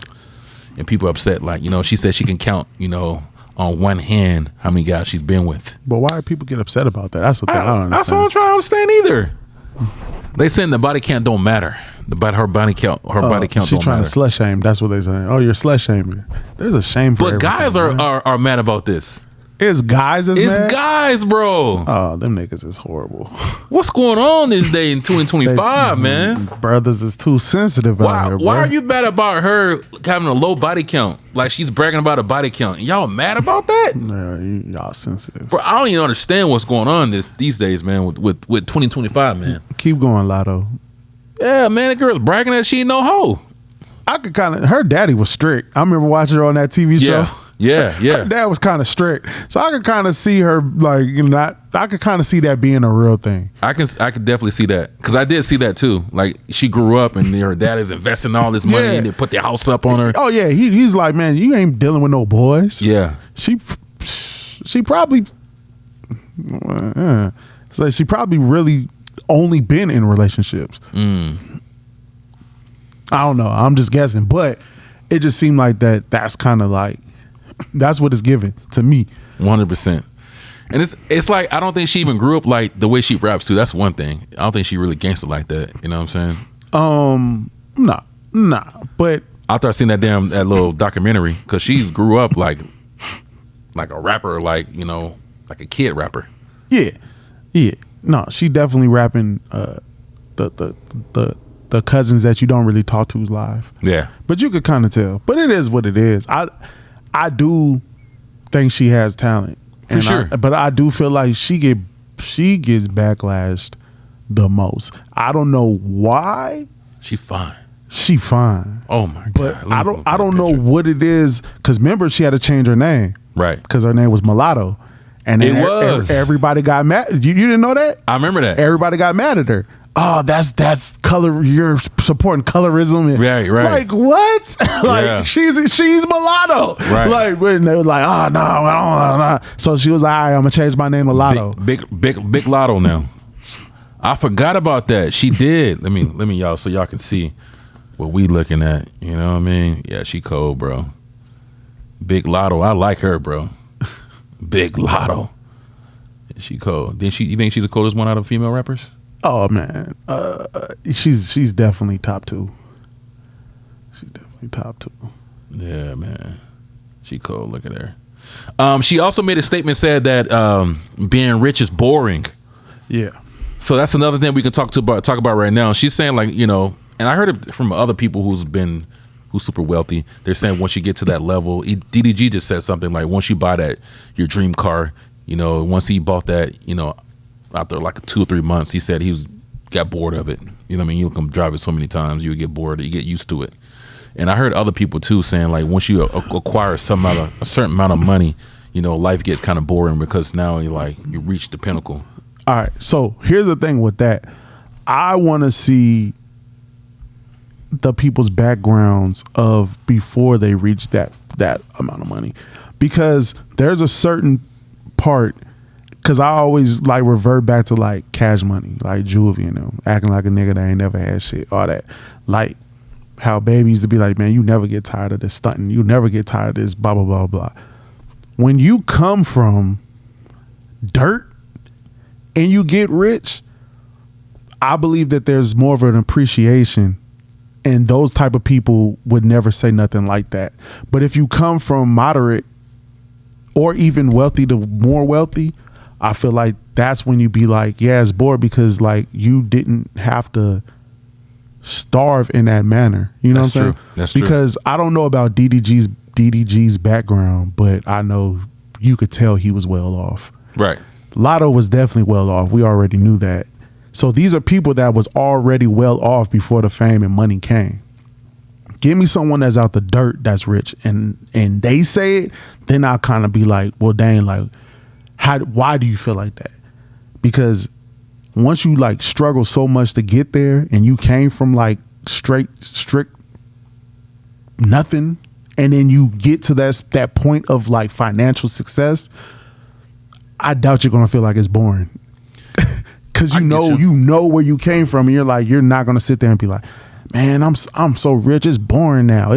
A: and people are upset. Like, she said she can count, on one hand how many guys she's been with.
B: But why do people get upset about that? That's what I don't understand.
A: That's what I'm trying to understand either. They saying the body count don't matter. Her body count don't matter.
B: She's trying to slut shame. That's what they saying. Oh, you're slut shaming. There's a shame for
A: But guys are mad about this.
B: It's guys that's mad?
A: It's guys, bro.
B: Oh, them niggas is horrible.
A: What's going on this day in 2025, man?
B: Brothers is too sensitive out here, bro.
A: Why are you mad about her having a low body count? Like she's bragging about a body count. Y'all mad about that?
B: Yeah, y'all sensitive.
A: Bro, I don't even understand what's going on these days, man, with 2025, man.
B: Keep going, Lotto.
A: Yeah, man, that girl's bragging that she ain't no hoe.
B: I could her daddy was strict. I remember watching her on that TV show.
A: Yeah.
B: Her dad was kind of strict. So I could kind of see her like, I could kind of see that being a real thing.
A: I could definitely see that. Because I did see that too. Like she grew up and her dad is investing all this money and they put their house up on her.
B: Oh yeah, he's like, man, you ain't dealing with no boys.
A: Yeah.
B: She probably so she probably really only been in relationships. I don't know. I'm just guessing, but it just seemed like that's kind of like that's what it's given to me.
A: 100%. And it's like I don't think she even grew up like the way she raps too. That's one thing. I don't think she really gangster like that. You know what I'm saying?
B: Nah. But
A: after I seen that little documentary, because she grew up like a rapper, like a kid rapper.
B: Yeah. No, she definitely rapping the cousins that you don't really talk to live. Yeah. But you could kind of tell. But it is what it is. I do think she has talent.
A: For sure.
B: But I do feel like she gets backlashed the most. I don't know why.
A: She fine.
B: Oh my God. But I don't know what it is. Because remember, she had to change her name.
A: Right.
B: Because her name was Mulatto. And then everybody got mad. You didn't know that?
A: I remember that.
B: Everybody got mad at her. Oh, that's color. You're supporting colorism.
A: Right.
B: Like what? Like she's mulatto.
A: Right.
B: Like when they was like, oh no, I don't know. So she was like, all right, I'm gonna change my name to Lotto.
A: Big Lotto now. I forgot about that. She did. Let me y'all so y'all can see what we looking at. You know what I mean? Yeah, she cold, bro. Big Lotto. I like her, bro. Big Lotto. She cold. You think she's the coldest one out of female rappers?
B: Oh man, she's definitely top two.
A: Yeah, man, she cold. Look at her. She also made a statement said that being rich is boring.
B: Yeah.
A: So that's another thing we can talk about right now. She's saying like and I heard it from other people who's super wealthy. They're saying once you get to that level, DDG just said something like once you buy your dream car, once he bought that, after like 2 or 3 months, he said got bored of it. You know what I mean? You come drive it so many times, you get bored, you get used to it. And I heard other people too saying like once you acquire a certain amount of money, life gets kind of boring because now you reach the pinnacle.
B: All right. So here's the thing with that. I want to see the people's backgrounds of before they reach that amount of money, because there's a certain part. Because I always revert back to Cash Money, like Juvie, acting like a nigga that ain't never had shit, all that. Like how Baby used to be like, man, you never get tired of this stunting. You never get tired of this, blah, blah, blah, blah. when you come from dirt and you get rich, I believe that there's more of an appreciation, and those type of people would never say nothing like that. But if you come from moderate or even wealthy to more wealthy, I feel like that's when you be like, yeah, it's bored, because like you didn't have to starve in that manner. You know what I'm saying?
A: That's true.
B: Because I don't know about DDG's background, but I know you could tell he was well off.
A: Right.
B: Lotto was definitely well off. We already knew that. So these are people that was already well off before the fame and money came. Give me someone that's out the dirt that's rich, and they say it, then I'll kind of be like, well, dang, like, why do you feel like that? Because once you like struggle so much to get there, and you came from like strict nothing, and then you get to that point of like financial success, I doubt you're gonna feel like it's boring. Cause you know where you came from, and you're not gonna sit there and be like, man, I'm so rich, it's boring now.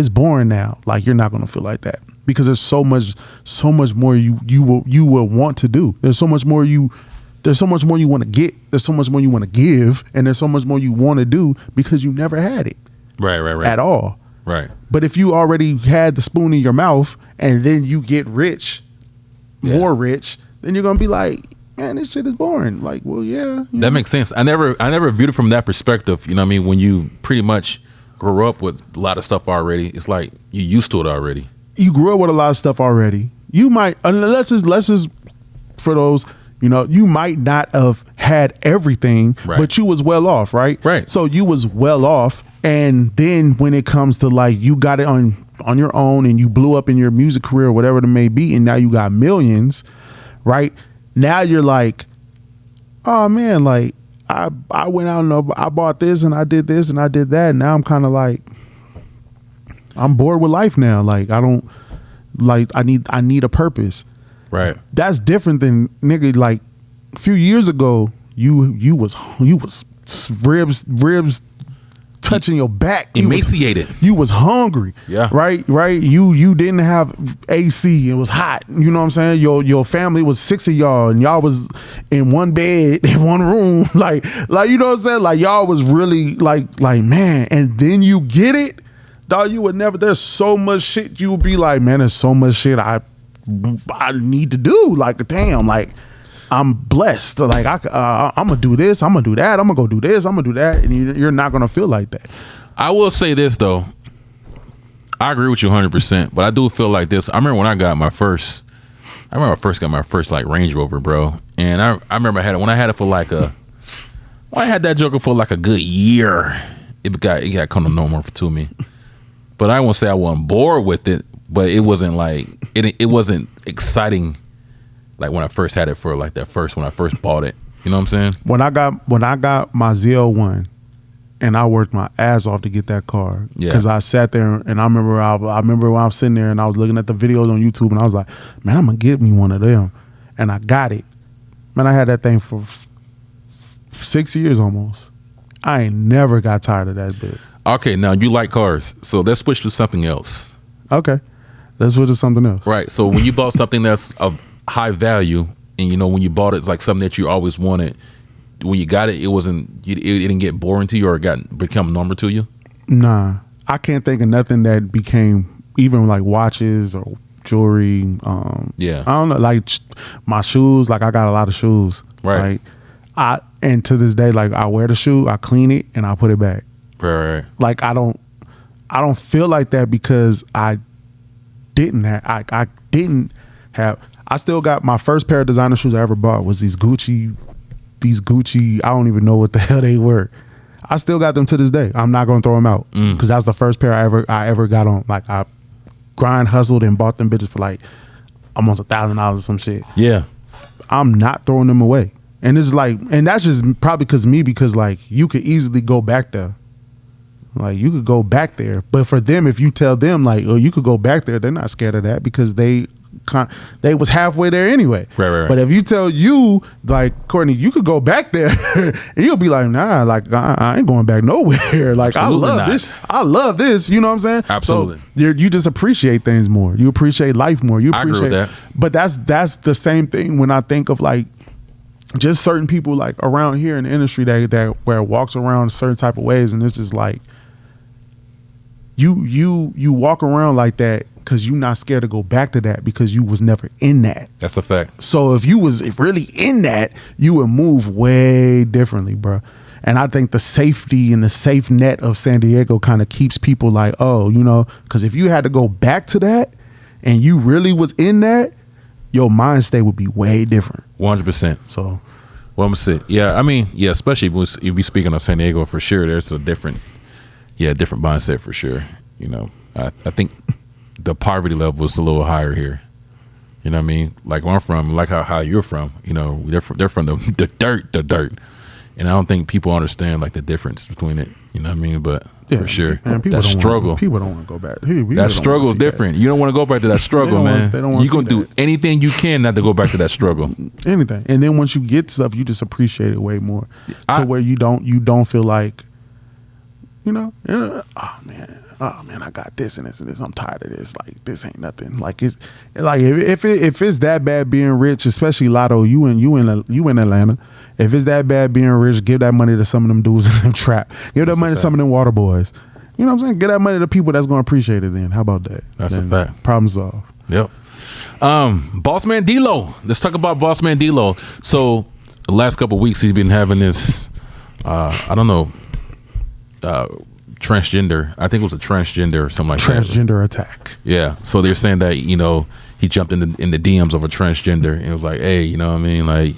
B: Like, you're not gonna feel like that, because there's so much more you will want to do. There's so much more you want to get. There's so much more you want to give, and there's so much more you want to do because you never had it.
A: Right.
B: At all.
A: Right.
B: But if you already had the spoon in your mouth and then you get rich, more rich, then you're gonna be like, man, this shit is boring. Like, well, yeah.
A: That makes sense. I never viewed it from that perspective. You know what I mean? When you pretty much grew up with a lot of stuff already, it's like you used to it already.
B: You grew up with a lot of stuff already. You might, unless it's for those, you know, you might not have had everything, but you was well off, right?
A: Right.
B: So you was well off, and then when it comes to like, you got it on your own, and you blew up in your music career, whatever it may be, and now you got millions, right? Now you're like, oh man, like I went out and I bought this and I did this and I did that. And now I'm kind of like, I'm bored with life now. Like, I don't like, I need a purpose.
A: Right.
B: That's different than, nigga, like a few years ago, you was ribs touching your back.
A: Emaciated.
B: You was hungry.
A: Yeah.
B: Right. You didn't have AC. It was hot. You know what I'm saying? Your family was 6 of y'all, and y'all was in one bed in one room. Like you know what I'm saying? Like, y'all was really like man. And then you get it, dog. You would never. There's so much shit. You would be like, man, there's so much shit I need to do. Like, damn. Like, I'm blessed. Like, I'm gonna do this. I'm gonna do that. I'm gonna go do this. I'm gonna do that. And you're not gonna feel like that.
A: I will say this though. I agree with you 100%, but I do feel like this. I remember when I first got my first like Range Rover, bro. And I remember I had it for like I had that Joker for like a good year. It got kind of normal to me. But I won't say I wasn't bored with it, but it wasn't like it wasn't exciting. Like when I first had it for like when I first bought it, you know what I'm saying? When I
B: got my ZL1, and I worked my ass off to get that car, because I sat there and I remember when I was sitting there and I was looking at the videos on YouTube, and I was like, man, I'm gonna get me one of them, and I got it. Man, I had that thing for 6 years almost. I ain't never got tired of that bit.
A: Okay, now you like cars, so let's switch to something else.
B: Okay, let's switch to something else.
A: Right. So when you bought something that's of high value, and you know when you bought it's like something that you always wanted, when you got it, it didn't get boring to you, or it become normal to you?
B: Nah, I can't think of nothing that became, even like watches or jewelry. I don't know, like my shoes. Like, I got a lot of shoes.
A: Right.
B: Like, and to this day, like, I wear the shoe, I clean it, and I put it back.
A: Right.
B: Like, I don't feel like that, because I didn't have. I still got my first pair of designer shoes I ever bought was these Gucci. I don't even know what the hell they were. I still got them to this day. I'm not gonna throw them out, because that's the first pair I ever got on. Like, I hustled and bought them bitches for like almost $1,000 or some shit.
A: Yeah,
B: I'm not throwing them away. And it's like, and that's just probably because like you could easily go back there. Like, you could go back there, but for them, if you tell them like, oh, you could go back there, they're not scared of that, because they they was halfway there anyway.
A: Right.
B: But if you tell you, like, Courtney, you could go back there and you'll be like, nah, like I ain't going back nowhere. Like
A: Absolutely
B: I love
A: not.
B: this. I love this. You know what I'm saying?
A: Absolutely.
B: So you just appreciate things more. You appreciate life more. You
A: I agree
B: appreciate
A: with that.
B: But that's the same thing when I think of like just certain people like around here in the industry that where it walks around certain type of ways, and it's just like you walk around like that because you're not scared to go back to that because you was never in that.
A: That's a fact.
B: So if you was really in that, you would move way differently, bro. And I think the safety and the safe net of San Diego kind of keeps people like, oh, you know, because if you had to go back to that and you really was in that, your mind state would be way different.
A: 100%.
B: So,
A: well, I'm gonna say, yeah. I mean, yeah. Especially if we speaking of San Diego, for sure, there's a different mindset for sure. You know, I think the poverty level is a little higher here. You know what I mean? Like where I'm from, like how you're from. You know, they're from the dirt, and I don't think people understand like the difference between it. You know what I mean? But yeah, for sure,
B: man,
A: that struggle.
B: People don't want to go back.
A: That struggle is different. You don't want to go back to that struggle, man. You're gonna do anything you can not to go back to that struggle.
B: Anything, and then once you get stuff, you just appreciate it way more. To where you don't feel like, you know, oh man, I got this and this and this. I'm tired of this. Like this ain't nothing. Like it's like if it's that bad being rich, especially Lotto, you in Atlanta. If it's that bad being rich, give that money to some of them dudes in them trap. Give that money to some of them water boys. You know what I'm saying? Give that money to people that's gonna appreciate it. Then how about that?
A: That's a fact.
B: Problem solved.
A: Yep. BossMan Dlow. Let's talk about BossMan Dlow. So the last couple of weeks he's been having this. I don't know. Transgender. I think it was a transgender or something like that.
B: Transgender attack.
A: Yeah. So they're saying that, you know, he jumped in the DMs of a transgender and it was like, hey, you know what I mean? Like,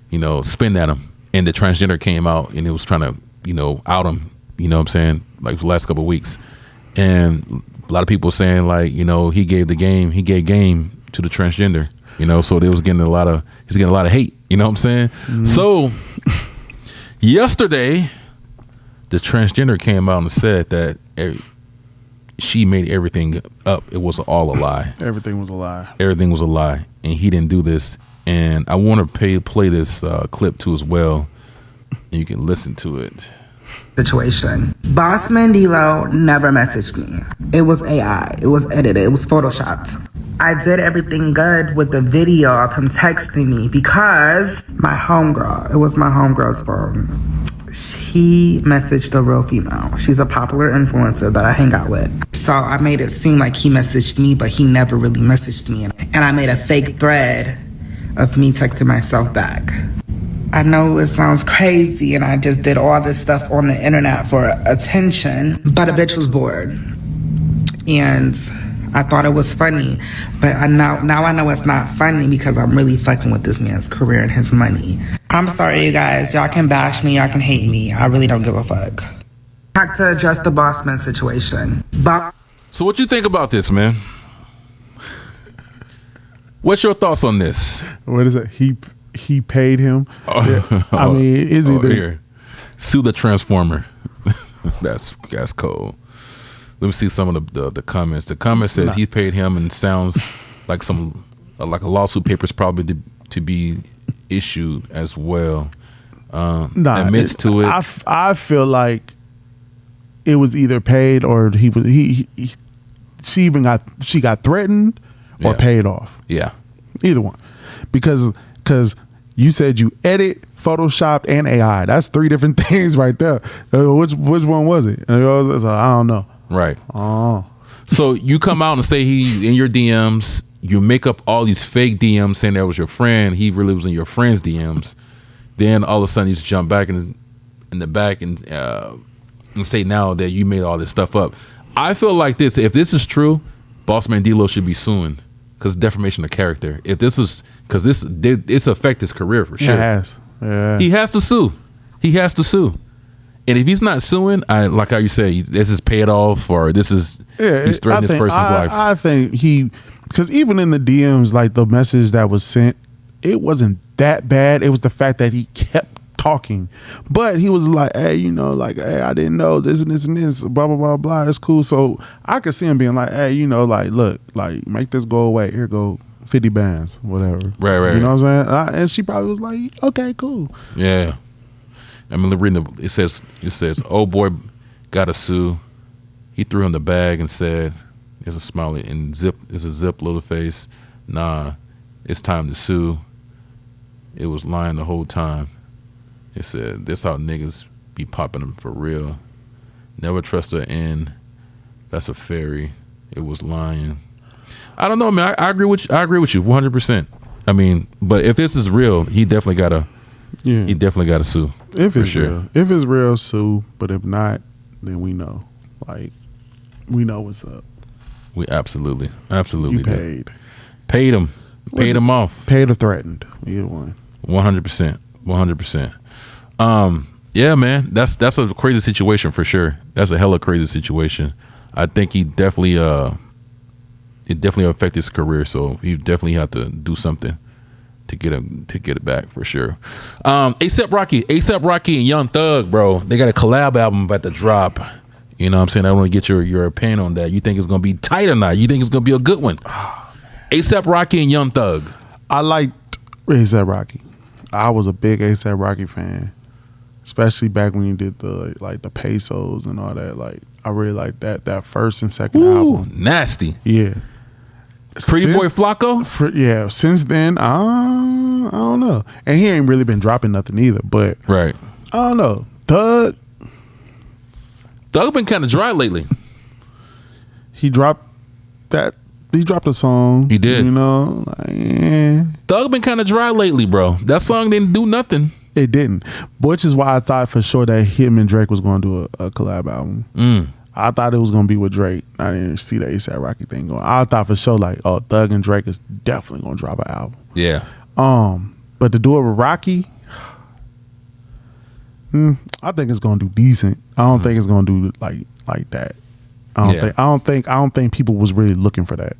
A: you know, spin at him. And the transgender came out and it was trying to, you know, out him, you know what I'm saying? Like for the last couple of weeks. And a lot of people saying like, you know, he gave game to the transgender, you know, so they was getting a lot of hate, you know what I'm saying? Mm-hmm. So yesterday, the transgender came out and said that she made everything up. It was all a lie.
B: Everything was a lie.
A: Everything was a lie. And he didn't do this. And I want to play this clip too as well. And you can listen to it.
C: Situation. BossMan Dlow never messaged me. It was AI. It was edited. It was photoshopped. I did everything good with the video of him texting me because my homegirl, it was my homegirl's phone. He messaged a real female. She's a popular influencer that I hang out with. So I made it seem like he messaged me, but he never really messaged me. And I made a fake thread of me texting myself back. I know it sounds crazy and I just did all this stuff on the internet for attention, but a bitch was bored. And I thought it was funny, but now I know it's not funny because I'm really fucking with this man's career and his money. I'm sorry, you guys. Y'all can bash me, y'all can hate me. I really don't give a fuck. Back to address the BossMan situation.
A: So what you think about this, man? What's your thoughts on this?
B: What is it? He paid him. I mean, is either
A: here. Sue the Transformer. That's cold. Let me see some of the comments. The comment says he paid him and sounds like a lawsuit papers probably to be issued as well. Admits to it.
B: I feel like it was either paid or she got threatened or paid off.
A: Yeah, either one.
B: Because you said you edit, photoshopped, and AI. That's three different things right there. Which one was it? And I don't know.
A: Right. Oh. So you come out and say he in your DMs. You make up all these fake DMs saying that was your friend. He really was in your friend's DMs. Then all of a sudden you just jump back in the back and say now that you made all this stuff up. I feel like this. If this is true, BossMan Dlow should be suing because defamation of character. If this is because it's affect his career for sure.
B: It has. Yeah.
A: He has to sue. And if he's not suing, like how you say, this is paid off or this is he's threatening this person's life.
B: I think because even in the DMs, like the message that was sent, it wasn't that bad. It was the fact that he kept talking, but he was like, hey, you know, like, hey, I didn't know this and this and this, blah blah blah blah. It's cool. So I could see him being like, hey, you know, like, look, like, make this go away. Here go 50 bands, whatever.
A: Right.
B: You know what I'm saying? And she probably was like, okay, cool.
A: Yeah. I'm reading it says, oh boy, gotta sue. He threw in the bag and said, there's a smiley and it's a zip little face. Nah, it's time to sue. It was lying the whole time. It said, this how niggas be popping them for real. Never trust her in. That's a fairy. It was lying. I don't know, man. I agree with you. I agree with you 100%. I mean, but if this is real, he definitely gotta sue.
B: If it's
A: sure.
B: real. If it's real, sue. But if not, then we know. Like, we know what's up.
A: We absolutely
B: You
A: did. Paid him. Paid him off.
B: Paid or threatened. Either one.
A: 100%. Yeah, man. That's a crazy situation for sure. That's a hella crazy situation. I think he definitely it definitely affected his career, so he definitely have to do something to get it back for sure. ASAP Rocky and Young Thug, bro. They got a collab album about to drop. You know what I'm saying? I want to get your opinion on that. You think it's gonna be tight or not? You think it's gonna be a good one? ASAP Rocky and Young Thug.
B: I liked ASAP Rocky. I was a big ASAP Rocky fan, especially back when he did the pesos and all that. Like, I really liked that first and second album.
A: Nasty.
B: Yeah.
A: Pretty Boy Flacco?
B: Yeah. Since then, I don't know. And he ain't really been dropping nothing either. But
A: right.
B: I don't know. Thug
A: been kind of dry lately.
B: He dropped a song.
A: He did.
B: You know, like,
A: Thug been kind of dry lately, bro. That song didn't do nothing.
B: It didn't. Which is why I thought for sure that him and Drake was going to do a collab album. I thought it was going to be with Drake. I didn't see the ASAP Rocky thing going. I thought for sure like, oh, Thug and Drake is definitely going to drop an album.
A: Yeah.
B: But to do it with Rocky, I think it's going to do decent. I don't think it's going to do like that. I don't think people was really looking for that.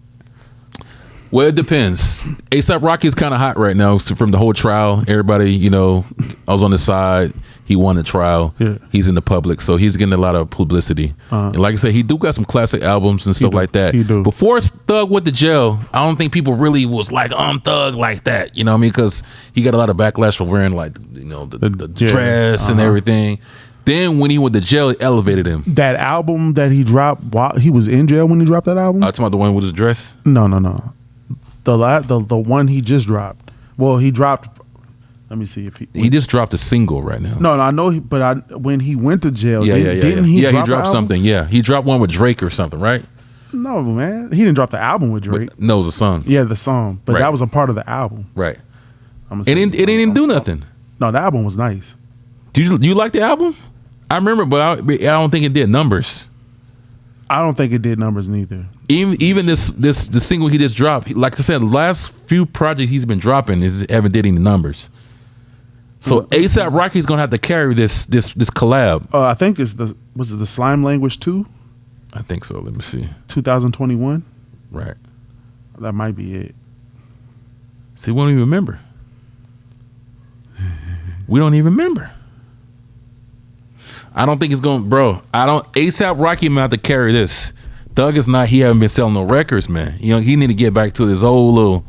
A: Well, it depends. ASAP Rocky is kind of hot right now from the whole trial. Everybody, you know, I was on the side. He won the trial.
B: Yeah.
A: He's in the public, so he's getting a lot of publicity. And like I said, he do got some classic albums and stuff like that.
B: He do.
A: Before Thug went to jail, I don't think people really was like, I'm Thug like that. You know what I mean? Because he got a lot of backlash for wearing like, you know, the dress and everything. Then when he went to jail, it elevated him.
B: That album that he dropped while he was in jail when he dropped that album?
A: Talking about the one with his dress?
B: No. The one he just dropped. Well, he dropped. Let me see if
A: he just dropped a single right now.
B: No, I know. When he went to jail,
A: didn't he dropped something. Yeah, he dropped one with Drake or something, right?
B: No, man, he didn't drop the album with Drake.
A: But, no, it was a song.
B: Yeah, the song, but that was a part of the album.
A: Right. It didn't do nothing.
B: No, the album was nice.
A: Do you like the album? I remember, but I don't think it did numbers.
B: I don't think it did numbers neither.
A: Even the single he just dropped, like I said, the last few projects he's been dropping haven't did any numbers. So ASAP Rocky's gonna have to carry this collab.
B: I think was it the Slime Language 2?
A: I think so. Let me see.
B: 2021.
A: Right.
B: That might be it.
A: See, we don't even remember. We don't even remember. I don't think it's going, bro. ASAP Rocky might have to carry this. Thug is not. He haven't been selling no records, man. You know, he need to get back to his old little.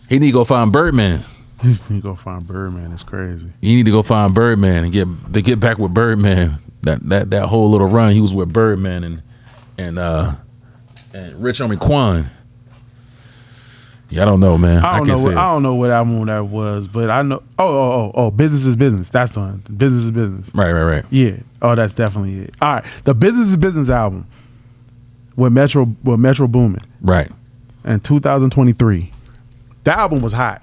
A: He need to go find Birdman.
B: He need to go find Birdman. It's crazy.
A: You need to go find Birdman and get back with Birdman. That whole little run he was with Birdman and Rich Homie Quan. Yeah, I don't know, man.
B: I don't know what album that was, but I know. Oh, Business is Business. That's the one. Business is Business.
A: Right.
B: Yeah. Oh, that's definitely it. All right, the Business is Business album with Metro Boomin.
A: Right.
B: In 2023, that album was hot.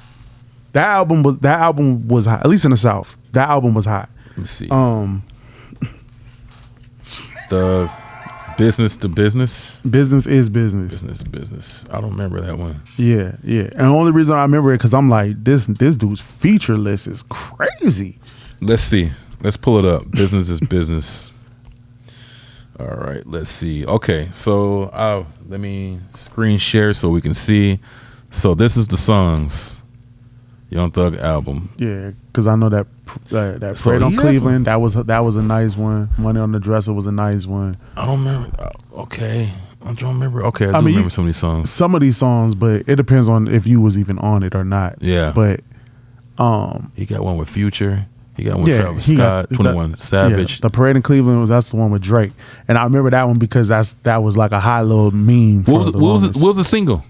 B: That album was hot. At least in the South, that album was hot.
A: Let me see. The Business to Business.
B: Business is Business.
A: Business to Business. I don't remember that one.
B: Yeah. And the only reason I remember it because I'm like, this dude's feature list is crazy.
A: Let's see. Let's pull it up. Business is Business. All right. Let's see. Okay. So let me screen share so we can see. So this is the songs. Young Thug album.
B: Yeah, because I know that
A: So
B: Parade on
A: he has
B: Cleveland, that was a nice one. Money on the Dresser was a nice one.
A: I don't remember. Okay. I don't remember. Okay, I do remember some of these songs.
B: Some of these songs, but it depends on if you was even on it or not.
A: Yeah.
B: But
A: he got one with Future. He got one with Travis Scott, 21 Savage.
B: Yeah, the Parade in Cleveland that's the one with Drake. And I remember that one because that was like a high little meme.
A: What was the single?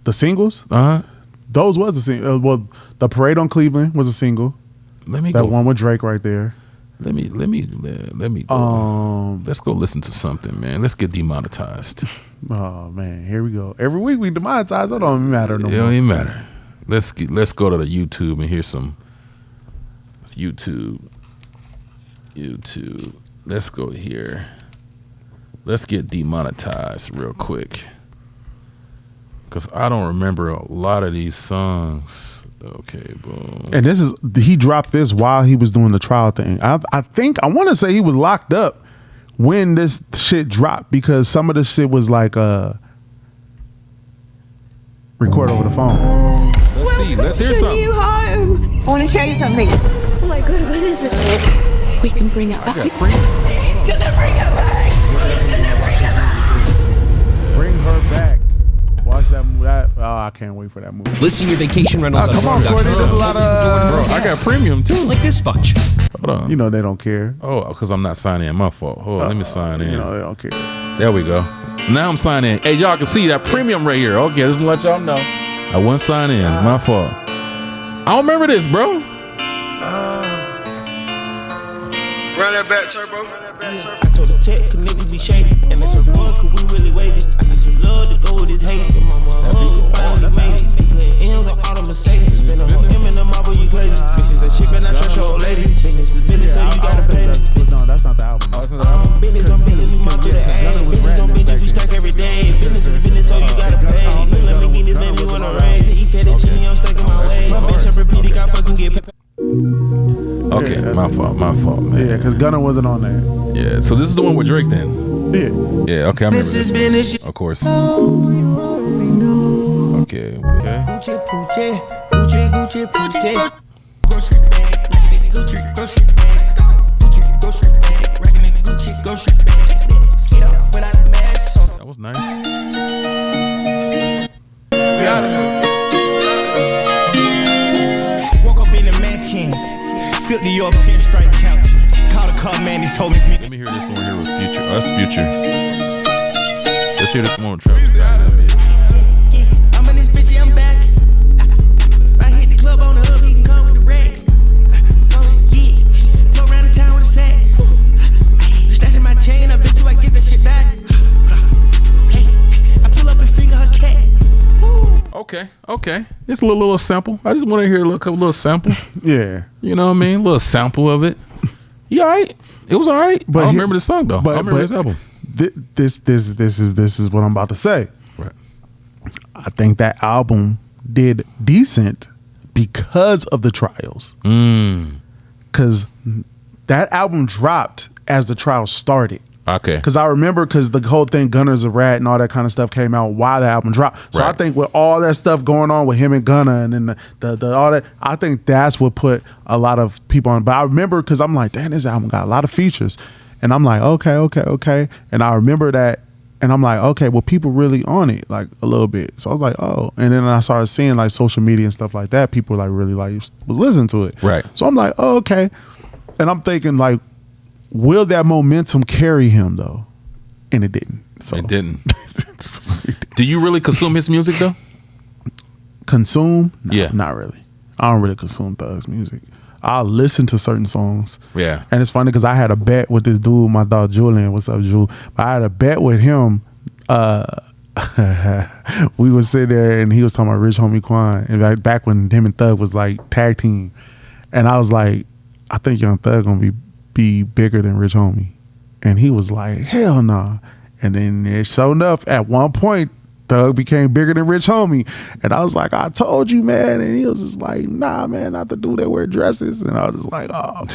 B: The singles?
A: Uh-huh.
B: Those was the single. Well, the Parade on Cleveland was a single. That one with Drake right there.
A: Let me go. Let's go listen to something, man. Let's get demonetized.
B: Oh man, here we go. Every week we demonetize. It don't matter no more.
A: It don't even matter. Let's go to the YouTube and hear some. It's YouTube. Let's go here. Let's get demonetized real quick. Cause I don't remember a lot of these songs. Okay, boom.
B: And he dropped this while he was doing the trial thing. I want to say he was locked up when this shit dropped because some of the shit was like record over the phone.
A: Let's see. Let's hear something.
D: You home. I want to show you something. Oh my god, what is it? We can bring it back. He's gonna bring it back. He's gonna bring it back.
B: Bring her back. Watch that movie. I can't wait for that movie.
E: Listing your vacation rentals on
B: come on, Courtney. There's a lot of.
A: Bro, I got premium too.
E: like this bunch.
A: Hold on.
B: You know they don't care.
A: Oh, because I'm not signing in. My fault. Hold on. Let me sign in.
B: You know they don't care.
A: There we go. Now I'm signing in. Hey, y'all can see that premium right here. Okay, just to let y'all know. I wasn't signing in. My fault. I don't remember this, bro.
F: Run that back, turbo.
G: I told the tech, could niggas be shady. And it's a run, could we really wave it? I got some love to go with this hate. And mama, we finally made it. Putting M's on all the Mercedes. Spend a whole M in the marble, you crazy. Bitches that shit, and I trust your old lady. Business is business, so you gotta pay them.
B: No, that's not the album.
G: Business on business, we might do the A. Business on business, we stack every day. Business is business, so you gotta pay. You let me get this, make me wanna raise. The E-Pad and chili, I'm stuck in my way. My bitch, I'm repeating, got fucking get paid.
A: Okay,
B: Yeah,
A: my fault, man.
B: Yeah, because Gunna wasn't on there.
A: Yeah, so this is the one with Drake then.
B: Yeah.
A: Yeah, okay, I remember this. Of course. Okay.
G: Gucci, Gucci, Gucci, Gucci, Gucci.
F: Grocery bag, Gucci, grocery bag. Gucci, grocery bag, racking in the Gucci, grocery bag. Skate off without a mask on.
A: That was nice.
G: Woke up in the mansion, silk to your pinstripe couch. Called a car man, he told me.
A: Let me hear this one here with Future. That's Future. Let's hear this one with Travis Scott.
G: I'm in this bitch, I'm back. I hit the club on the hub, he can come with the racks. Yeah, flow around the town with a sack. Snatching my chain, I bet you I get that shit back. I pull up and finger her cat.
A: Okay. It's a little sample. I just want to hear a couple little sample.
B: Yeah.
A: You know what I mean? A little sample of it. Yeah, all right. It was all right. But I don't remember the song though. I remember this album.
B: This is what I'm about to say.
A: Right.
B: I think that album did decent because of the trials. Because that album dropped as the trials started.
A: Okay.
B: Because I remember the whole thing, Gunner's a Rat and all that kind of stuff came out while the album dropped. So
A: Right.
B: I think with all that stuff going on with him and Gunner and then the all that, I think that's what put a lot of people on. But I remember because I'm like, damn, this album got a lot of features. And I'm like, okay. And I remember that. And I'm like, okay, well, people really on it, like a little bit. So I was like, oh. And then I started seeing like social media and stuff like that. People like really like was listening to it.
A: Right.
B: So I'm like, oh, okay. And I'm thinking like, will that momentum carry him though? And it didn't. So
A: It didn't. Do you really consume his music though?
B: Consume? No,
A: Yeah.
B: Not really. I don't really consume Thug's music. I'll listen to certain songs.
A: Yeah.
B: And it's funny because I had a bet with this dude, my dog Julian. What's up, Jul? But I had a bet with him. We would sit there and he was talking about Rich Homie Quan. And back when him and Thug was like tag team. And I was like, I think Young Thug gonna be bigger than Rich Homie. And he was like, hell nah. And then sure enough, at one point, Thug became bigger than Rich Homie. And I was like, I told you, man. And he was just like, nah, man, not the dude that wear dresses. And I was just like, oh.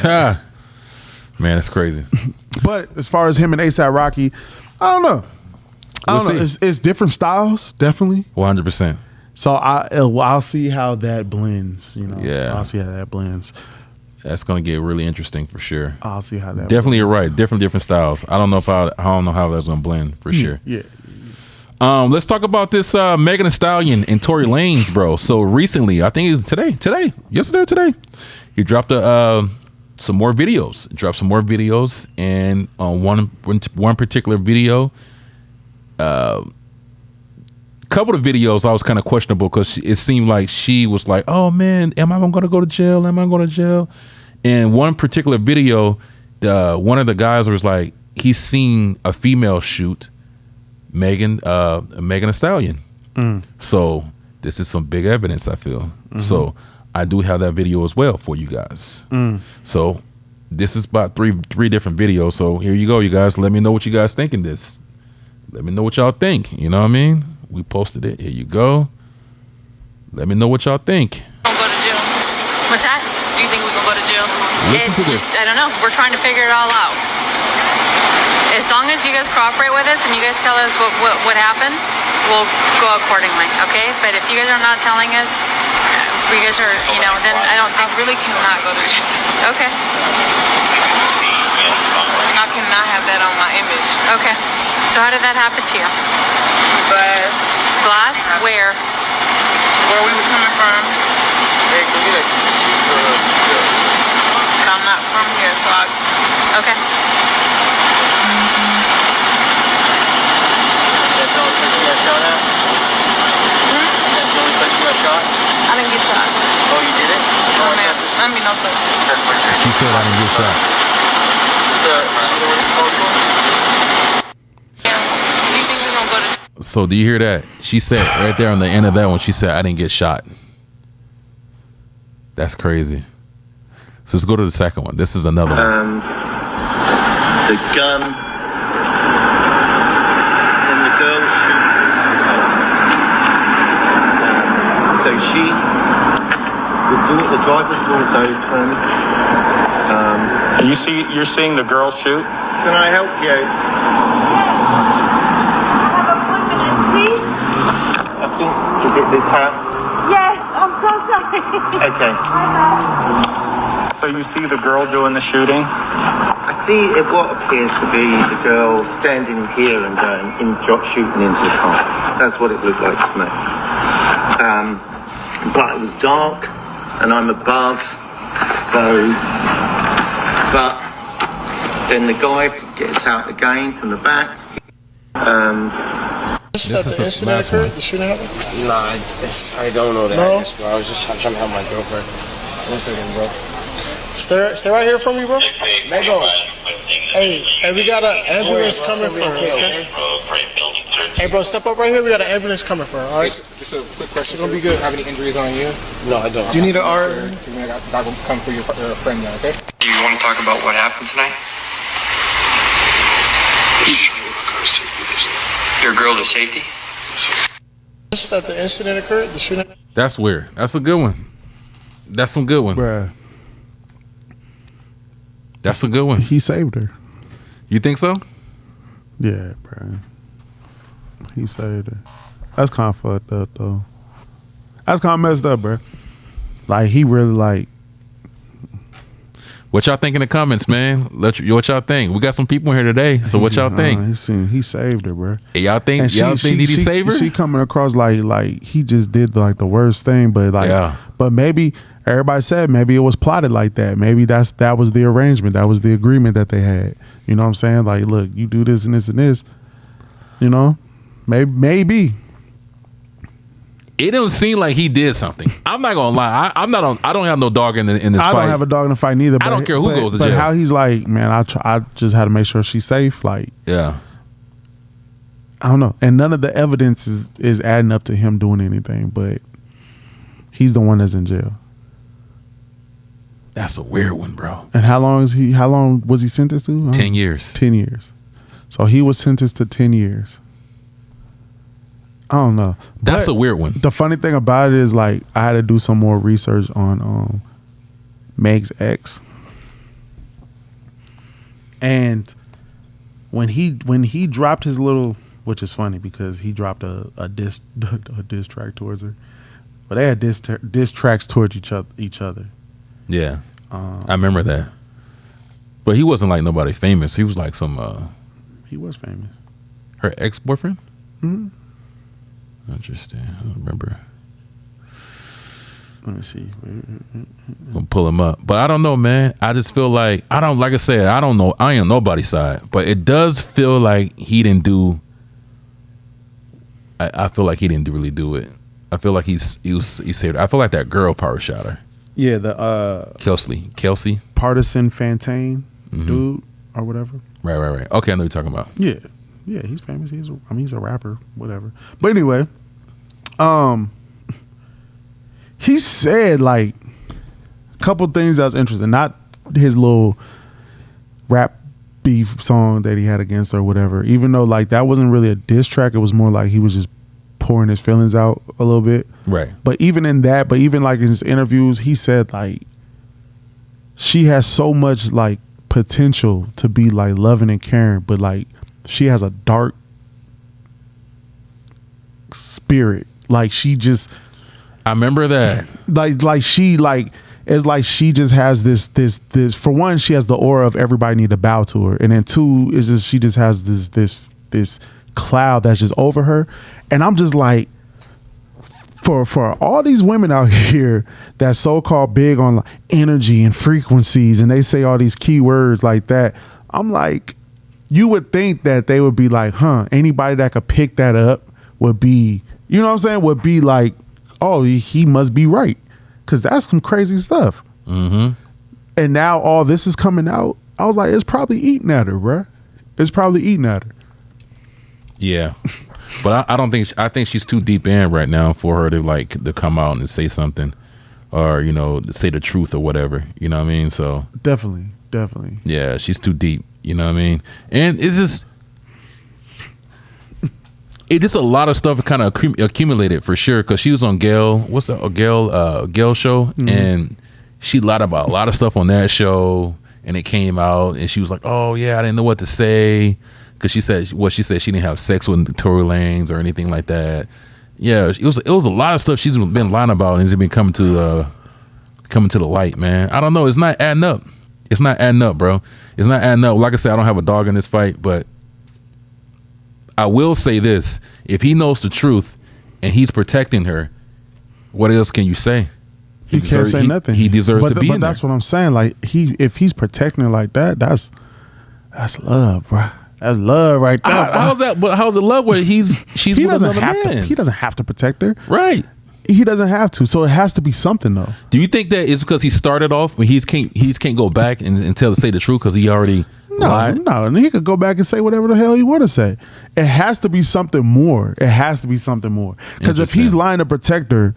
A: Man, it's crazy.
B: But as far as him and A$AP Rocky, I don't know. I don't know. It's different styles, definitely.
A: 100%.
B: So I'll see how that blends. You know,
A: Yeah.
B: I'll see how that blends.
A: That's gonna get really interesting for sure.
B: I'll see how that.
A: Definitely, you're
B: blends.
A: right. Different styles. I don't know how that's gonna blend for sure.
B: Yeah.
A: Let's talk about this Megan Thee Stallion and Tory Lanez, bro. So recently, I think it's yesterday or today, he dropped some more videos. And on one particular video, couple of videos I was kind of questionable because it seemed like she was like, oh man, am I gonna go to jail? And one particular video, one of the guys was like, he's seen a female shoot Megan Thee Stallion. So this is some big evidence, I feel. So I do have that video as well for you guys. So this is about three different videos. So here you go, you guys. Let me know what you guys think in this. Let me know what y'all think. You know what I mean? We posted it. Here you go. Let me know what y'all think.
E: Go to jail. What's that? Do you think we can go to jail?
A: Listen to this.
E: I don't know. We're trying to figure it all out. As long as you guys cooperate with us and you guys tell us what happened, we'll go accordingly, okay? But if you guys are not telling us, if you guys are, then I don't think... I really cannot go to jail. Okay. I cannot have that on my image. Okay. So how did that happen to you? Glass? Where? Where we were coming from. And I'm not from here, so Okay.
H: That's the only place you got shot at? That's the only place you got shot?
E: I didn't get shot.
H: Oh, you did it?
E: No, ma'am. I mean, no, sir.
A: She said I didn't get shot. So do you hear that? She said right there on the end of that one, she said, I didn't get shot. That's crazy. So let's go to the second one. This is another one.
I: The gun and the girl shoots it. So the driver's door's open.
H: You're seeing the girl shoot?
I: Can I help you? I think, is it this house?
J: Yes, I'm so sorry.
I: Okay.
H: So you see the girl doing the shooting?
I: I see what appears to be the girl standing here and shooting into the car. That's what it looked like to me. But it was dark and I'm above, but then the guy gets out again from the back.
H: Is that the incident occurred? The shooting happened? Nah, I don't know that. No? Bro. I was just trying to help my girlfriend. 1 second, bro. Stay right here for me, bro. Lego. Hey, we got an ambulance coming for her, okay? Hey, bro, step up right here. We got an ambulance coming for her, all right?
K: Just a quick question.
H: It's gonna be good.
K: Have any injuries on you?
H: No, I don't. Do you need an R?
K: I got to come for your friend now, okay?
L: Do you want to talk about what happened tonight? Your girl to safety?
H: Just that the incident occurred, the shooting.
A: That's weird. That's a good one. That's some good one.
B: Bruh.
A: That's a good one.
B: He saved her.
A: You think so?
B: Yeah, bruh. He saved her. That's kind of fucked up, though. That's kind of messed up, bruh. Like, he really, like...
A: What y'all think in the comments, man? What y'all think? We got some people here today, so what y'all think?
B: He saved her, bro.
A: Hey, y'all think did he save her?
B: She coming across like he just did like the worst thing, but but maybe everybody said maybe it was plotted like that. Maybe that was the arrangement, that was the agreement that they had. You know what I'm saying? Like, look, you do this and this and this. You know, maybe.
A: It don't seem like he did something. I'm not gonna lie. I don't have no dog in this fight.
B: I don't have a dog in the fight neither.
A: I don't care who goes to jail.
B: But how he's like, man, I just had to make sure she's safe. Like,
A: yeah,
B: I don't know. And none of the evidence is adding up to him doing anything. But he's the one that's in jail.
A: That's a weird one, bro.
B: And how long was he sentenced to?
A: 10 years.
B: 10 years. So he was sentenced to 10 years. I don't know.
A: That's a weird one.
B: The funny thing about it is, like, I had to do some more research on Meg's ex, and when he dropped his little which is funny because he dropped a diss track towards her, but they had diss tracks towards each other.
A: Yeah, I remember that. But he wasn't like nobody famous. He was like some.
B: He was famous.
A: Her ex-boyfriend.
B: Mm-hmm.
A: Interesting. I don't remember.
B: Let me see.
A: Gonna pull him up, but I don't know, man. I just feel like like I said, I don't know. I ain't on nobody's side, but it does feel like he didn't do. I feel like he didn't really do it. I feel like he saved. I feel like that girl power shot her.
B: Yeah, the
A: Kelsey,
B: partisan Fontaine dude or whatever.
A: Right. Okay, I know what you're talking about.
B: Yeah, he's famous. He's a rapper, whatever. But anyway, he said like a couple things that was interesting. Not his little rap beef song that he had against her or whatever. Even though like that wasn't really a diss track, it was more like he was just pouring his feelings out a little bit.
A: Right.
B: But even in that, like in his interviews, he said like she has so much like potential to be like loving and caring, but like she has a dark spirit. Like she just,
A: I remember that.
B: Like she like it's like she just has this. For one, she has the aura of everybody need to bow to her, and then two is just she just has this cloud that's just over her, and I'm just like, for all these women out here that's so-called big on like energy and frequencies, and they say all these key words like that, I'm like, you would think that they would be like, anybody that could pick that up would be, you know what I'm saying, would be like, oh, he must be right, because that's some crazy stuff.
A: Mm-hmm.
B: And now all this is coming out. I was like, it's probably eating at her, bruh. It's probably eating at her.
A: Yeah. But I don't think, I think she's too deep in right now for her to come out and say something, or, you know, say the truth or whatever. You know what I mean? So
B: Definitely.
A: Yeah, she's too deep. You know what I mean? And it's just a lot of stuff kind of accumulated for sure. Because she was on Gail, Gail show, and she lied about a lot of stuff on that show, and it came out, and she was like, "Oh yeah, I didn't know what to say." Because she said she didn't have sex with Tory Lanez or anything like that. Yeah, it was a lot of stuff she's been lying about, and it's been coming to the light, man. I don't know. It's not adding up. It's not adding up, bro. It's not adding up. Like I said, I don't have a dog in this fight, but I will say this: if he knows the truth and he's protecting her, what else can you say?
B: You can't say nothing.
A: He deserves to be in there.
B: But that's what I'm saying. Like if he's protecting her like that, that's love, bro. That's love right there.
A: How's that? But how's it love where he doesn't
B: have to protect her,
A: right?
B: He doesn't have to. So it has to be something though.
A: Do you think that it's because he started off when he can't go back and say the truth because he already lied?
B: No, and he could go back and say whatever the hell he want to say. It has to be something more. It has to be something more. Because if he's lying to protect her,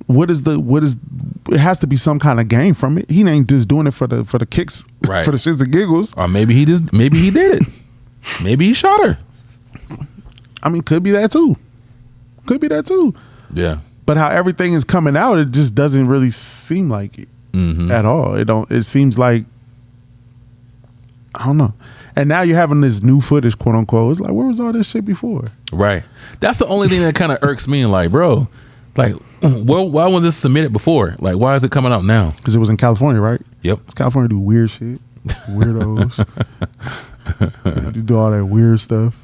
B: what is it has to be some kind of gain from it. He ain't just doing it for the kicks,
A: right?
B: For the shits and giggles.
A: Or maybe he did it. Maybe he shot her.
B: I mean, could be that too.
A: Yeah.
B: But how everything is coming out, it just doesn't really seem like it at all. It seems like, I don't know. And now you're having this new footage, quote unquote. It's like, where was all this shit before?
A: Right. That's the only thing that kind of irks me. And like, bro, like, well, why wasn't this submitted before? Like, why is it coming out now?
B: Because it was in California, right?
A: Yep.
B: It's California do weird shit. Weirdos. You do all that weird stuff.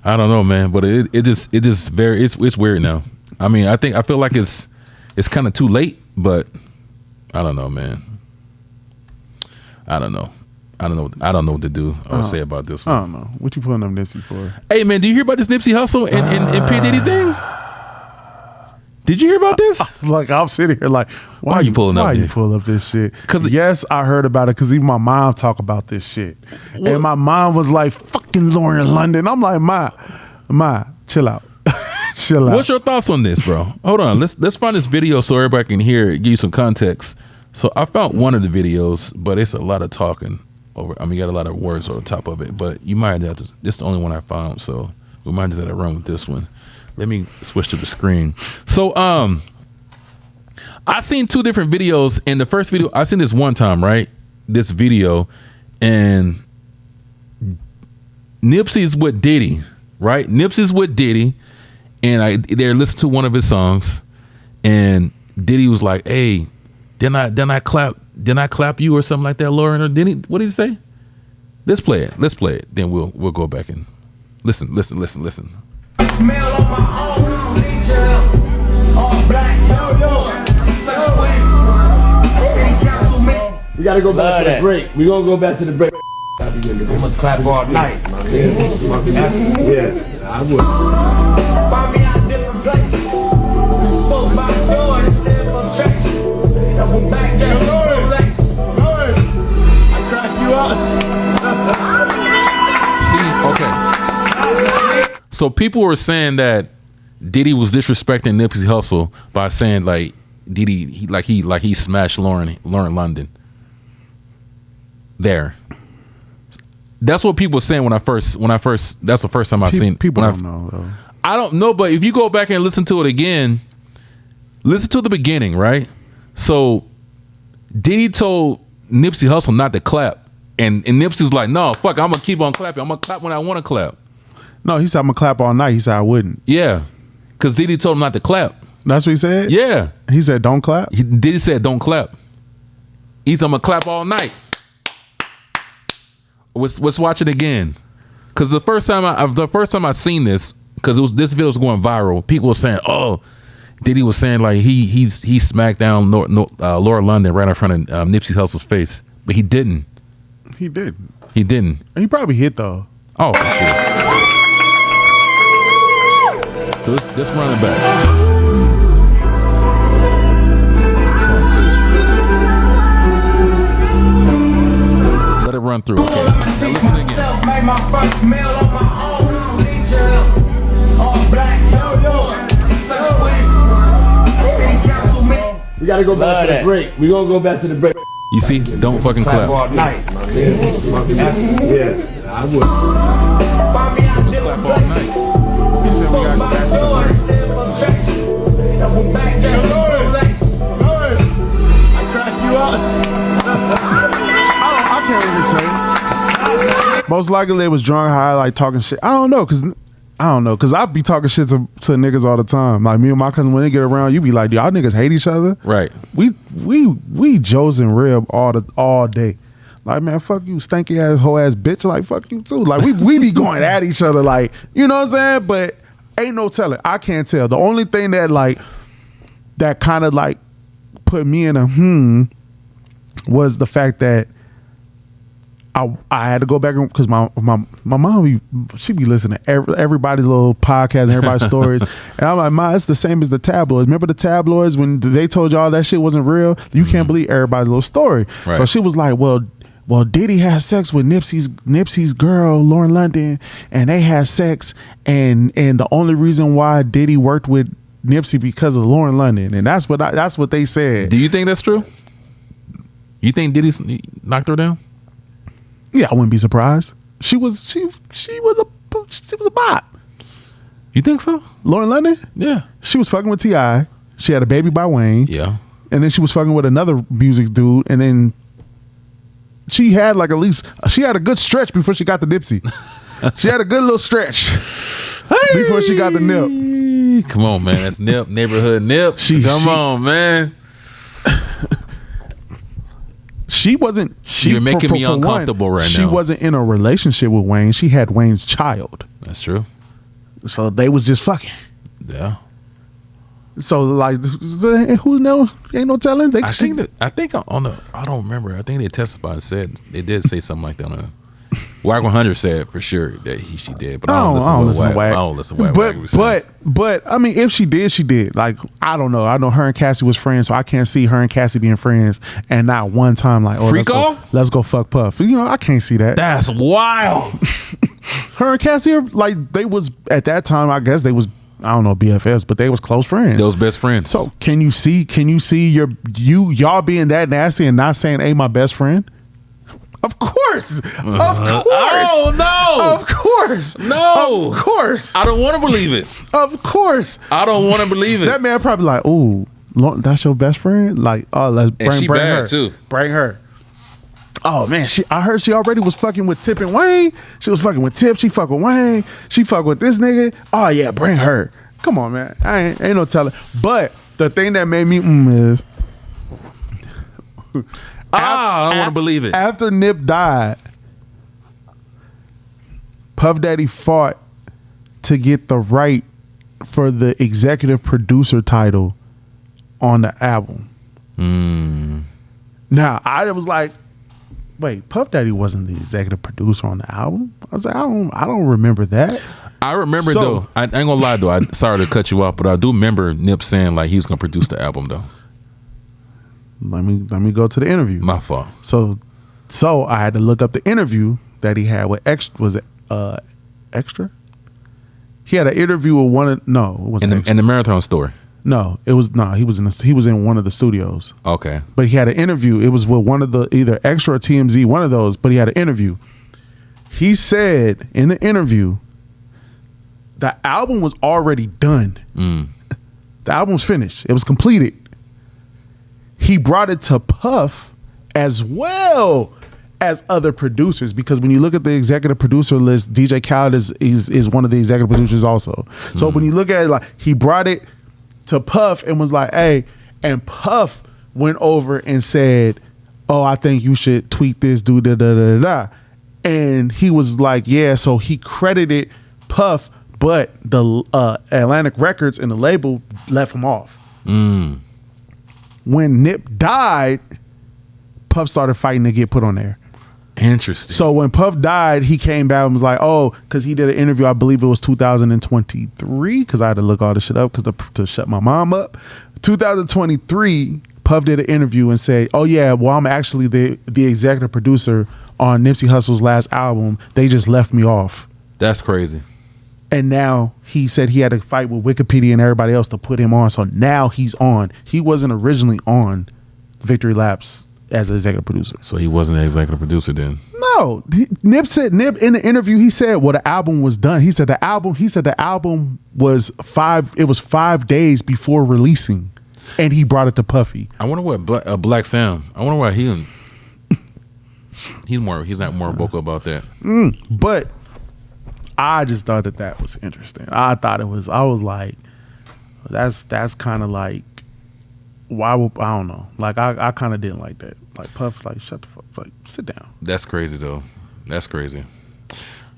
A: I don't know, man, but it's weird now. I mean, I feel like it's kind of too late, but I don't know, man. I don't know what to do or say about this one.
B: I don't know. What you pulling up Nipsey for?
A: Hey, man, do you hear about this Nipsey Hussle and P. Diddy thing? Did you hear about this?
B: Like, I'm sitting here like, why are you pulling up this shit? Because yes, I heard about it because even my mom talk about this shit. What? And my mom was like, fucking Lauren London. I'm like, Ma, chill out. Chill out.
A: What's your thoughts on this, bro? Hold on. Let's find this video so everybody can hear it, give you some context. So I found one of the videos, but it's a lot of talking over. I mean, you got a lot of words on top of it, but you might have to, this is the only one I found, so we might just have to run with this one. Let me switch to the screen. So I seen two different videos. In the first video, I seen this one time, right? This video, and Nipsey's with Diddy, right? Nipsey's with Diddy, and they're listening to one of his songs, and Diddy was like, "Hey, didn't I clap you or something like that, Lauren?" Or did he? What did he say? Let's play it. Then we'll go back and listen.
G: Smell on my own, all black, we gotta go back to the break. We gonna go back to the break. I'm gonna clap all night. Yeah, I would. Find me out different places. Spoke by the door instead of traction. Double back there, relax. I crack you
A: up. See, okay. So people were saying that Diddy was disrespecting Nipsey Hussle by saying like Diddy he smashed Lauren London. There. That's what people were saying when I first. That's the first time I seen.
B: People don't know though.
A: I don't know, but if you go back and listen to it again, listen to the beginning, right? So Diddy told Nipsey Hussle not to clap, and Nipsey's like, "No, fuck, I'm gonna keep on clapping. I'm gonna clap when I want to clap."
B: No, he said I'm gonna clap all night. He said I wouldn't.
A: Yeah, because Diddy told him not to clap.
B: That's what he said.
A: Yeah,
B: he said don't clap.
A: Diddy said don't clap. He said I'm gonna clap all night. Let's watch it again, because the first time I seen this, because this video was going viral. People were saying, "Oh, Diddy was saying like he smacked down Laura London right in front of Nipsey Hussle's face," but he didn't.
B: He did.
A: He didn't.
B: He probably hit though.
A: Oh, for sure. So let's run it back. Let it run through. Okay. Now listen again.
G: Made my first meal on my own. All black, we gotta go back to the break. We gonna go back to the break.
A: You see, don't fucking clap.
G: All night. Yeah, I would.
A: Clap all night.
B: He said we gotta go back to I can't even say. Most likely they was drunk, high, like talking shit. I don't know, cause I be talking shit to niggas all the time. Like me and my cousin, when they get around, you be like, y'all niggas hate each other.
A: Right.
B: We Joes and Rib all day. Like, man, fuck you, stanky ass hoe ass bitch. Like, fuck you too. Like we be going at each other. Like, you know what I'm saying? But ain't no telling. I can't tell. The only thing that kind of like put me in a was the fact that I had to go back because my mom she be listening to everybody's little podcast and everybody's stories, and I'm like, Ma, it's the same as the tabloids. Remember the tabloids when they told y'all that shit wasn't real? You can't believe everybody's little story. Right. So she was like, well, Diddy had sex with Nipsey's girl Lauren London, and they had sex, and the only reason why Diddy worked with Nipsey because of Lauren London, and that's what they said.
A: Do you think that's true? You think Diddy knocked her down?
B: Yeah, I wouldn't be surprised. She was a bop.
A: You think so?
B: Lauren London?
A: Yeah. She
B: was fucking with T.I. She had a baby by Wayne.
A: Yeah.
B: And then she was fucking with another music dude, and then she had she had a good stretch before she got the Nipsey. She had a good little stretch before she got the Nip.
A: Come on, man. That's Nip, neighborhood Nip. Come on, man. You're making me uncomfortable right now.
B: She wasn't in a relationship with Wayne. She had Wayne's child.
A: That's true.
B: So they was just fucking.
A: Yeah.
B: So like, who knows? Ain't no telling. I
A: don't remember. I think they testified and said they did say something like that. Wack 100 said for sure that she did, but I don't listen to Wack. I don't listen to Wack.
B: But I mean, if she did, she did. Like, I don't know. I know her and Cassie was friends, so I can't see her and Cassie being friends and not one time like, oh, let's go fuck Puff. You know, I can't see that.
A: That's wild.
B: Her and Cassie are like, they was at that time. I guess they was, I don't know, BFFs, but they was close friends.
A: They was best friends.
B: So can you see y'all being that nasty and not saying, "Hey, my best friend"? Of course.
A: Oh no.
B: Of course.
A: No.
B: Of course.
A: I don't want to believe it.
B: Of course.
A: I don't want to believe it.
B: That man probably like, ooh, that's your best friend? Like, oh, let's bring
A: her
B: too. Bring her. Oh man, I heard she already was fucking with Tip and Wayne. She was fucking with Tip. She fuck with Wayne. She fuck with this nigga. Oh yeah, bring her. Come on, man. Ain't no telling. But the thing that made me is,
A: I don't want to believe it.
B: After Nip died, Puff Daddy fought to get the right for the executive producer title on the album. Now I was like, wait, Puff Daddy wasn't the executive producer on the album? I was like, I don't remember that.
A: I remember though. I ain't gonna lie though. Sorry to cut you off, but I do remember Nip saying like he was gonna produce the album though.
B: Let me go to the interview.
A: My fault.
B: So I had to look up the interview that he had with Extra. Was it Extra? He had an interview with one of it wasn't
A: in the Marathon Store.
B: No, it was he was in one of the studios.
A: Okay.
B: But he had an interview. It was with one of the either Extra or TMZ, one of those, but he had an interview. He said in the interview the album was already done. The album was finished. It was completed. He brought it to Puff as well as other producers, because when you look at the executive producer list, DJ Khaled is one of the executive producers also. So when you look at it, like, he brought it to Puff and was like, hey, and Puff went over and said, oh, I think you should tweak this, do da da da da. And he was like, yeah, so he credited Puff, but the Atlantic Records and the label left him off. When Nip died, Puff started fighting to get put on there.
A: Interesting.
B: So when Puff died, he came back and was like, oh, because he did an interview, I believe it was 2023, because I had to look all this shit up to shut my mom up. 2023, Puff did an interview and said, oh yeah, well, I'm actually the executive producer on Nipsey Hussle's last album. They just left me off.
A: That's crazy.
B: And now he said he had to fight with Wikipedia and everybody else to put him on. So now he's on. He wasn't originally on Victory Laps as an executive producer.
A: So he wasn't an executive producer then?
B: No. Nip in the interview, he said, well, the album was done. He said the album was 5 days before releasing. And he brought it to Puffy.
A: I wonder what Black Sam, I wonder why he's not more vocal about that.
B: But I just thought that was interesting. I was like, that's kind of like, why would, I don't know. Like, I kind of didn't like that. Like, Puff, like, shut the fuck, like, sit down.
A: That's crazy though. That's crazy.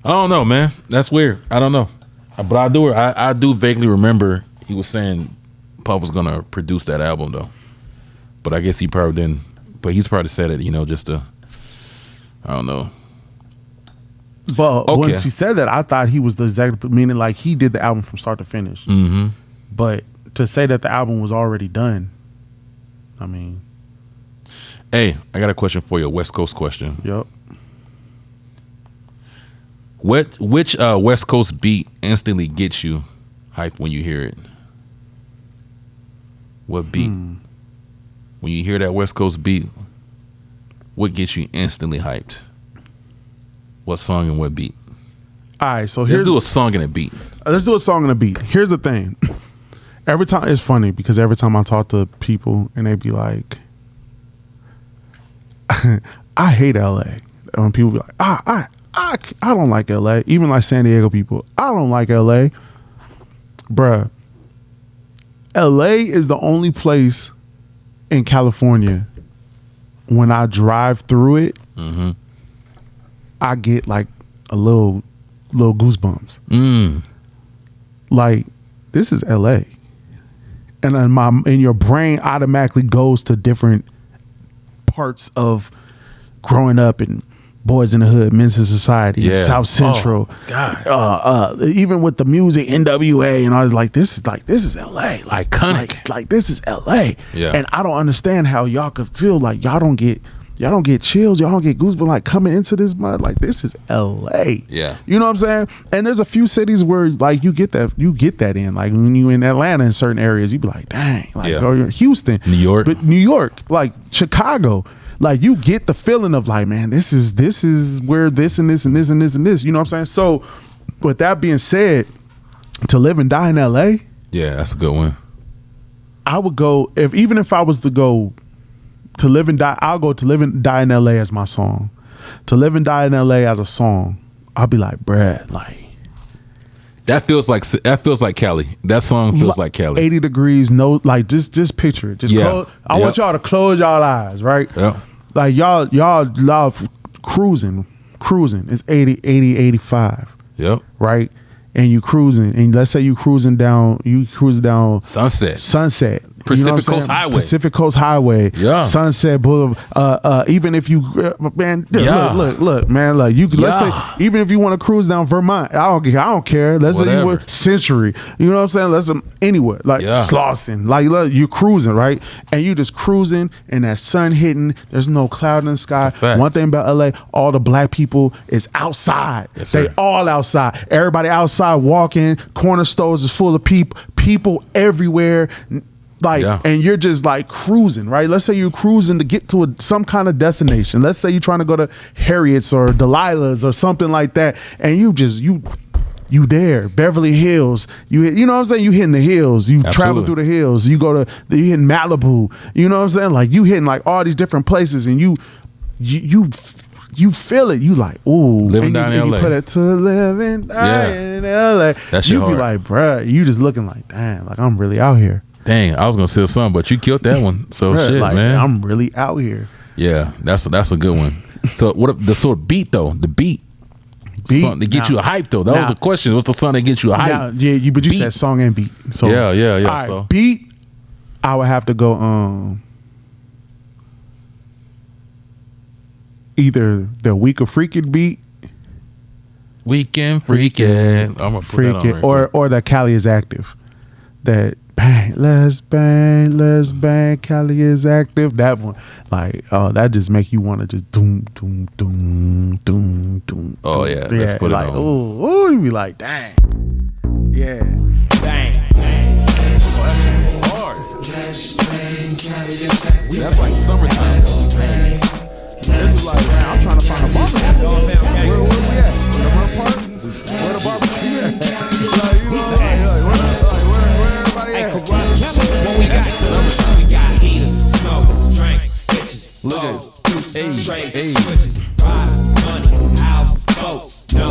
A: I don't know, man. That's weird. I don't know. But I do vaguely remember he was saying Puff was gonna produce that album though. But I guess he probably didn't. But he's probably said it, just to, I don't know.
B: But when she said that, I thought he was the executive, meaning like he did the album from start to finish. But to say that the album was already done, I mean.
A: Hey, I got a question for you, a West Coast question.
B: Yep.
A: Which West Coast beat instantly gets you hyped when you hear it? What beat? When you hear that West Coast beat, what gets you instantly hyped? What song and what beat?
B: All right, so
A: let's do a song and a beat.
B: Let's do a song and a beat. Here's the thing. Every time, it's funny because every time I talk to people and they be like, I hate LA. When people be like, I don't like LA. Even like San Diego people, I don't like LA. Bruh, LA is the only place in California when I drive through it, I get like a little goosebumps. Like, this is LA. And then your brain automatically goes to different parts of growing up in Boys in the Hood, Men's Society, South Central.
A: Oh, God.
B: Even with the music, NWA, and I was like, this is LA. Like,
A: iconic.
B: Like this is LA.
A: Yeah.
B: And I don't understand how y'all could feel like y'all don't get chills, y'all don't get goosebumps like coming into this mud. Like, this is LA.
A: Yeah.
B: You know what I'm saying? And there's a few cities where like you get that in. Like when you in Atlanta in certain areas, you be like, dang, like, or you're in Houston.
A: New York.
B: But New York, like Chicago. Like, you get the feeling of like, man, this is where this and this and this and this and this. You know what I'm saying? So with that being said, to live and die in LA,
A: yeah, that's a good one.
B: I would go, even if I was to go To Live and Die. I'll go To Live and Die in L.A. as my song. To Live and Die in L.A. as a song. I'll be like, bruh, like.
A: That feels like Cali. That song feels like Cali.
B: 80 degrees, no, like just picture it. Just close, I want y'all to close y'all eyes, right?
A: Yeah.
B: Like y'all love cruising. It's 80, 85.
A: Yep.
B: Right? And you cruising, and let's say you cruising down Sunset.
A: Pacific Coast Highway.
B: Pacific Coast Highway.
A: Yeah.
B: Sunset Boulevard. Even if you, man, look, man, like you could, let's say, even if you want to cruise down Vermont, I don't care. Let's say you were Century. You know what I'm saying? Let's anywhere, like Slauson. Like you cruising, right? And you just cruising, and that sun hitting. There's no cloud in the sky. One thing about LA, all the black people is outside.
A: Yes,
B: they all outside. Everybody outside walking. Corner stores is full of people everywhere. Like, and you're just like cruising, right? Let's say you're cruising to get to some kind of destination. Let's say you're trying to go to Harriet's or Delilah's or something like that, and you there, Beverly Hills. You know what I'm saying? You hitting the hills. You travel through the hills. You hitting Malibu. You know what I'm saying? Like you hitting like all these different places, and you feel it. You like, ooh,
A: living down in LA.
B: You put it to living down in LA. You be like, bruh, you just looking like, damn, like I'm really out here.
A: Dang, I was gonna say something, but you killed that one. So shit,
B: like,
A: man.
B: I'm really out here.
A: Yeah, that's a good one. So what the sort of beat though? The beat song to get you a hype though. That was the question. What's the song that gets you a hype?
B: But you said song and beat. So
A: yeah.
B: All right,
A: so
B: beat, I would have to go either the Week of Freakin' beat.
A: Weekend Freakin'. I'm gonna put that on right
B: or that Cali is active. That let's bang, Cali is active. That one, like, that just make you want to just doom.
A: Oh yeah, let's put
B: like,
A: it on.
B: Oh, you be like, dang, yeah,
F: Bang.
A: Hard. That's like summertime.
B: This is like, man, I'm trying to find a barbecue. Where we at? In the run park? Where the barbecue at? Like, you know, where everybody at?
F: What we got heaters, smoke, drink, bitches,
A: look at
F: trade, switches, ride, money, house, boats, no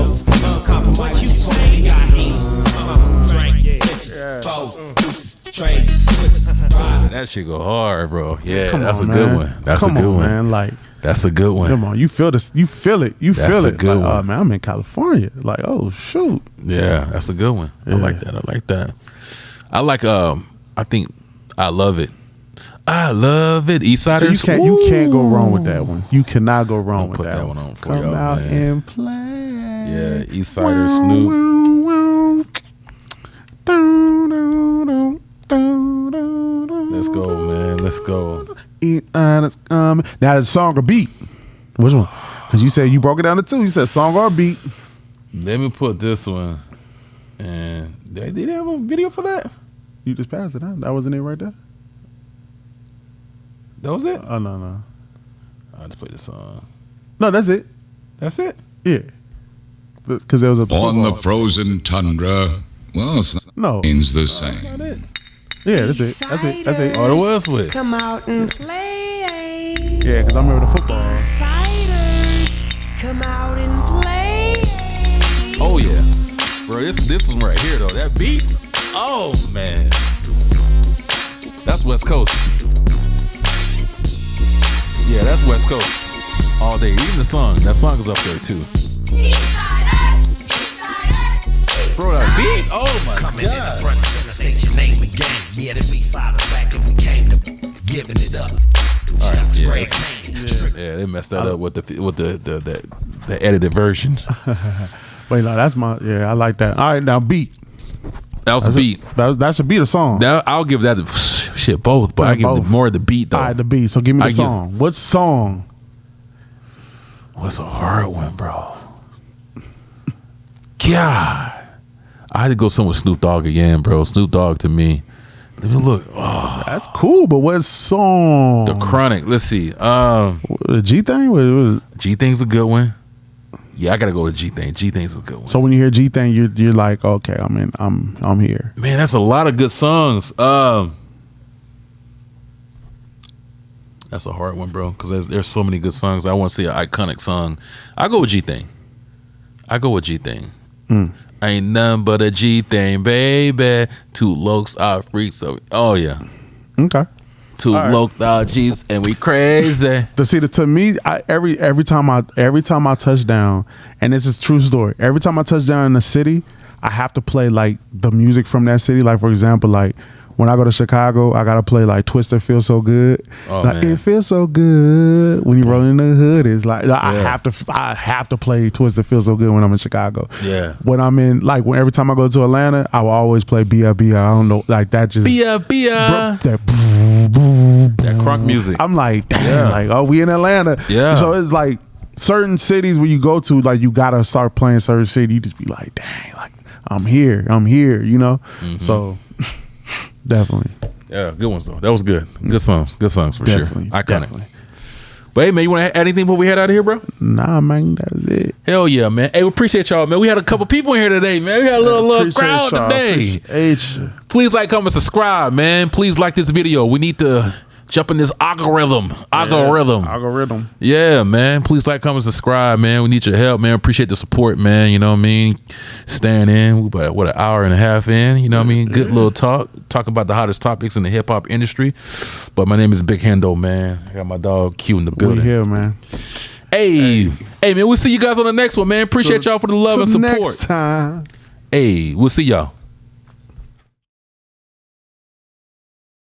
F: compromise. You say we got heaters, smoke, drink, bitches, boats, trade, switches, ride.
A: That shit go hard, bro. Yeah,
B: Come
A: that's
B: on,
A: a good
B: man.
A: one. That's
B: Come
A: a good
B: on,
A: one,
B: man. Like,
A: that's a good one.
B: Come on, you feel this? You feel it? You
A: That's
B: feel
A: a
B: it?
A: good
B: like,
A: one.
B: oh man, I'm in California. Like, oh shoot.
A: Yeah, that's a good one.
B: Yeah.
A: I like that. I like I think I love it. Eastsiders.
B: So you can't go wrong with that one. You cannot go wrong with
A: put
B: that
A: one on for
B: Come
A: y'all,
B: out
A: man.
B: and play.
A: Yeah, Eastsiders, Snoop. Let's go, man. Let's go.
B: Now the song or beat? Which one? Because you said you broke it down to two. You said song or beat.
A: Let me put this one. And did they have a video for that?
B: You just passed it, huh? That wasn't it right there?
A: That was it?
B: Oh, no.
A: I'll just play the song.
B: No, that's it.
A: That's it?
B: Yeah. Because there was a...
M: On the frozen tundra, well, it's
B: no.
M: means the same.
B: Yeah, that's it.
A: Oh, it was with.
J: Come out and play.
B: Yeah, because I remember the football.
J: Outsiders, come out and play.
A: Oh, yeah. Bro, this one right here, though. That beat. Oh, man. That's West Coast. Yeah, that's West Coast. All day. Even the song. That song is up there, too. Bro, that beat. Oh, my God.
F: Coming in the front center stage, your name and game. Yeah, the beat side is back and we came to giving it up.
A: All right, yeah, they messed that up with the edited version.
B: Wait, no, that's my... Yeah, I like that. All right, now beat.
A: That was a beat.
B: That should be the song.
A: I'll give that shit both, but I give it more of the beat though.
B: All right, the beat. So give me the song. What song?
A: What's a hard one, bro? God, I had to go somewhere with Snoop Dogg again, bro. Snoop Dogg to me. Let me look. Oh,
B: that's cool, but what song?
A: The Chronic. Let's see.
B: The G Thing. What
A: G Thing's a good one. Yeah, I gotta go with G Thing. G Thing's a good one.
B: So when you hear G Thing, you're like, okay, I'm here.
A: Man, that's a lot of good songs. That's a hard one, bro. Because there's so many good songs. I want to see an iconic song. I go with G Thing. Ain't nothing but a G thing, baby. Two lokes are freaks. So, oh yeah.
B: Okay.
A: Two loked out G's and we crazy.
B: To me, every time I touch down, and this is true story. Every time I touch down in a city, I have to play like the music from that city. Like for example, like when I go to Chicago, I gotta play like "Twisted Feels So Good."
A: Oh,
B: like
A: man.
B: it feels so good when you roll in the hood. It's like I have to play "Twisted Feels So Good" when I'm in Chicago.
A: Yeah.
B: When I'm in every time I go to Atlanta, I will always play "B.I.B.I." I don't know, like that just
A: B.I.B.I.
B: that
A: crunk music.
B: I'm like, damn, like we in Atlanta.
A: Yeah.
B: So it's like certain cities where you go to, like you gotta start playing certain shit. You just be like, dang, like I'm here, you know. So. Definitely.
A: Yeah, good ones though. That was good. Good songs for
B: Definitely,
A: sure. Iconic.
B: definitely.
A: But hey man, you want to add anything before we head out of here, bro?
B: Nah, man, that's it.
A: Hell yeah, man. Hey, we appreciate y'all, man. We had a couple people in here today, man. We had a little crowd today. Please like, comment, subscribe, man. Please like this video. We need to jump in this algorithm. Yeah, man. Please like, comment, subscribe, man. We need your help, man. Appreciate the support, man. You know what I mean? Staying in. We about, an hour and a half in. You know what I mean? Good little talking about the hottest topics in the hip hop industry. But my name is Big Hendo, man. I got my dog Q in the building.
B: We here, man.
A: Hey, man. We'll see you guys on the next one, man. Appreciate y'all for the love and support.
B: Next time.
A: Hey, we'll see y'all.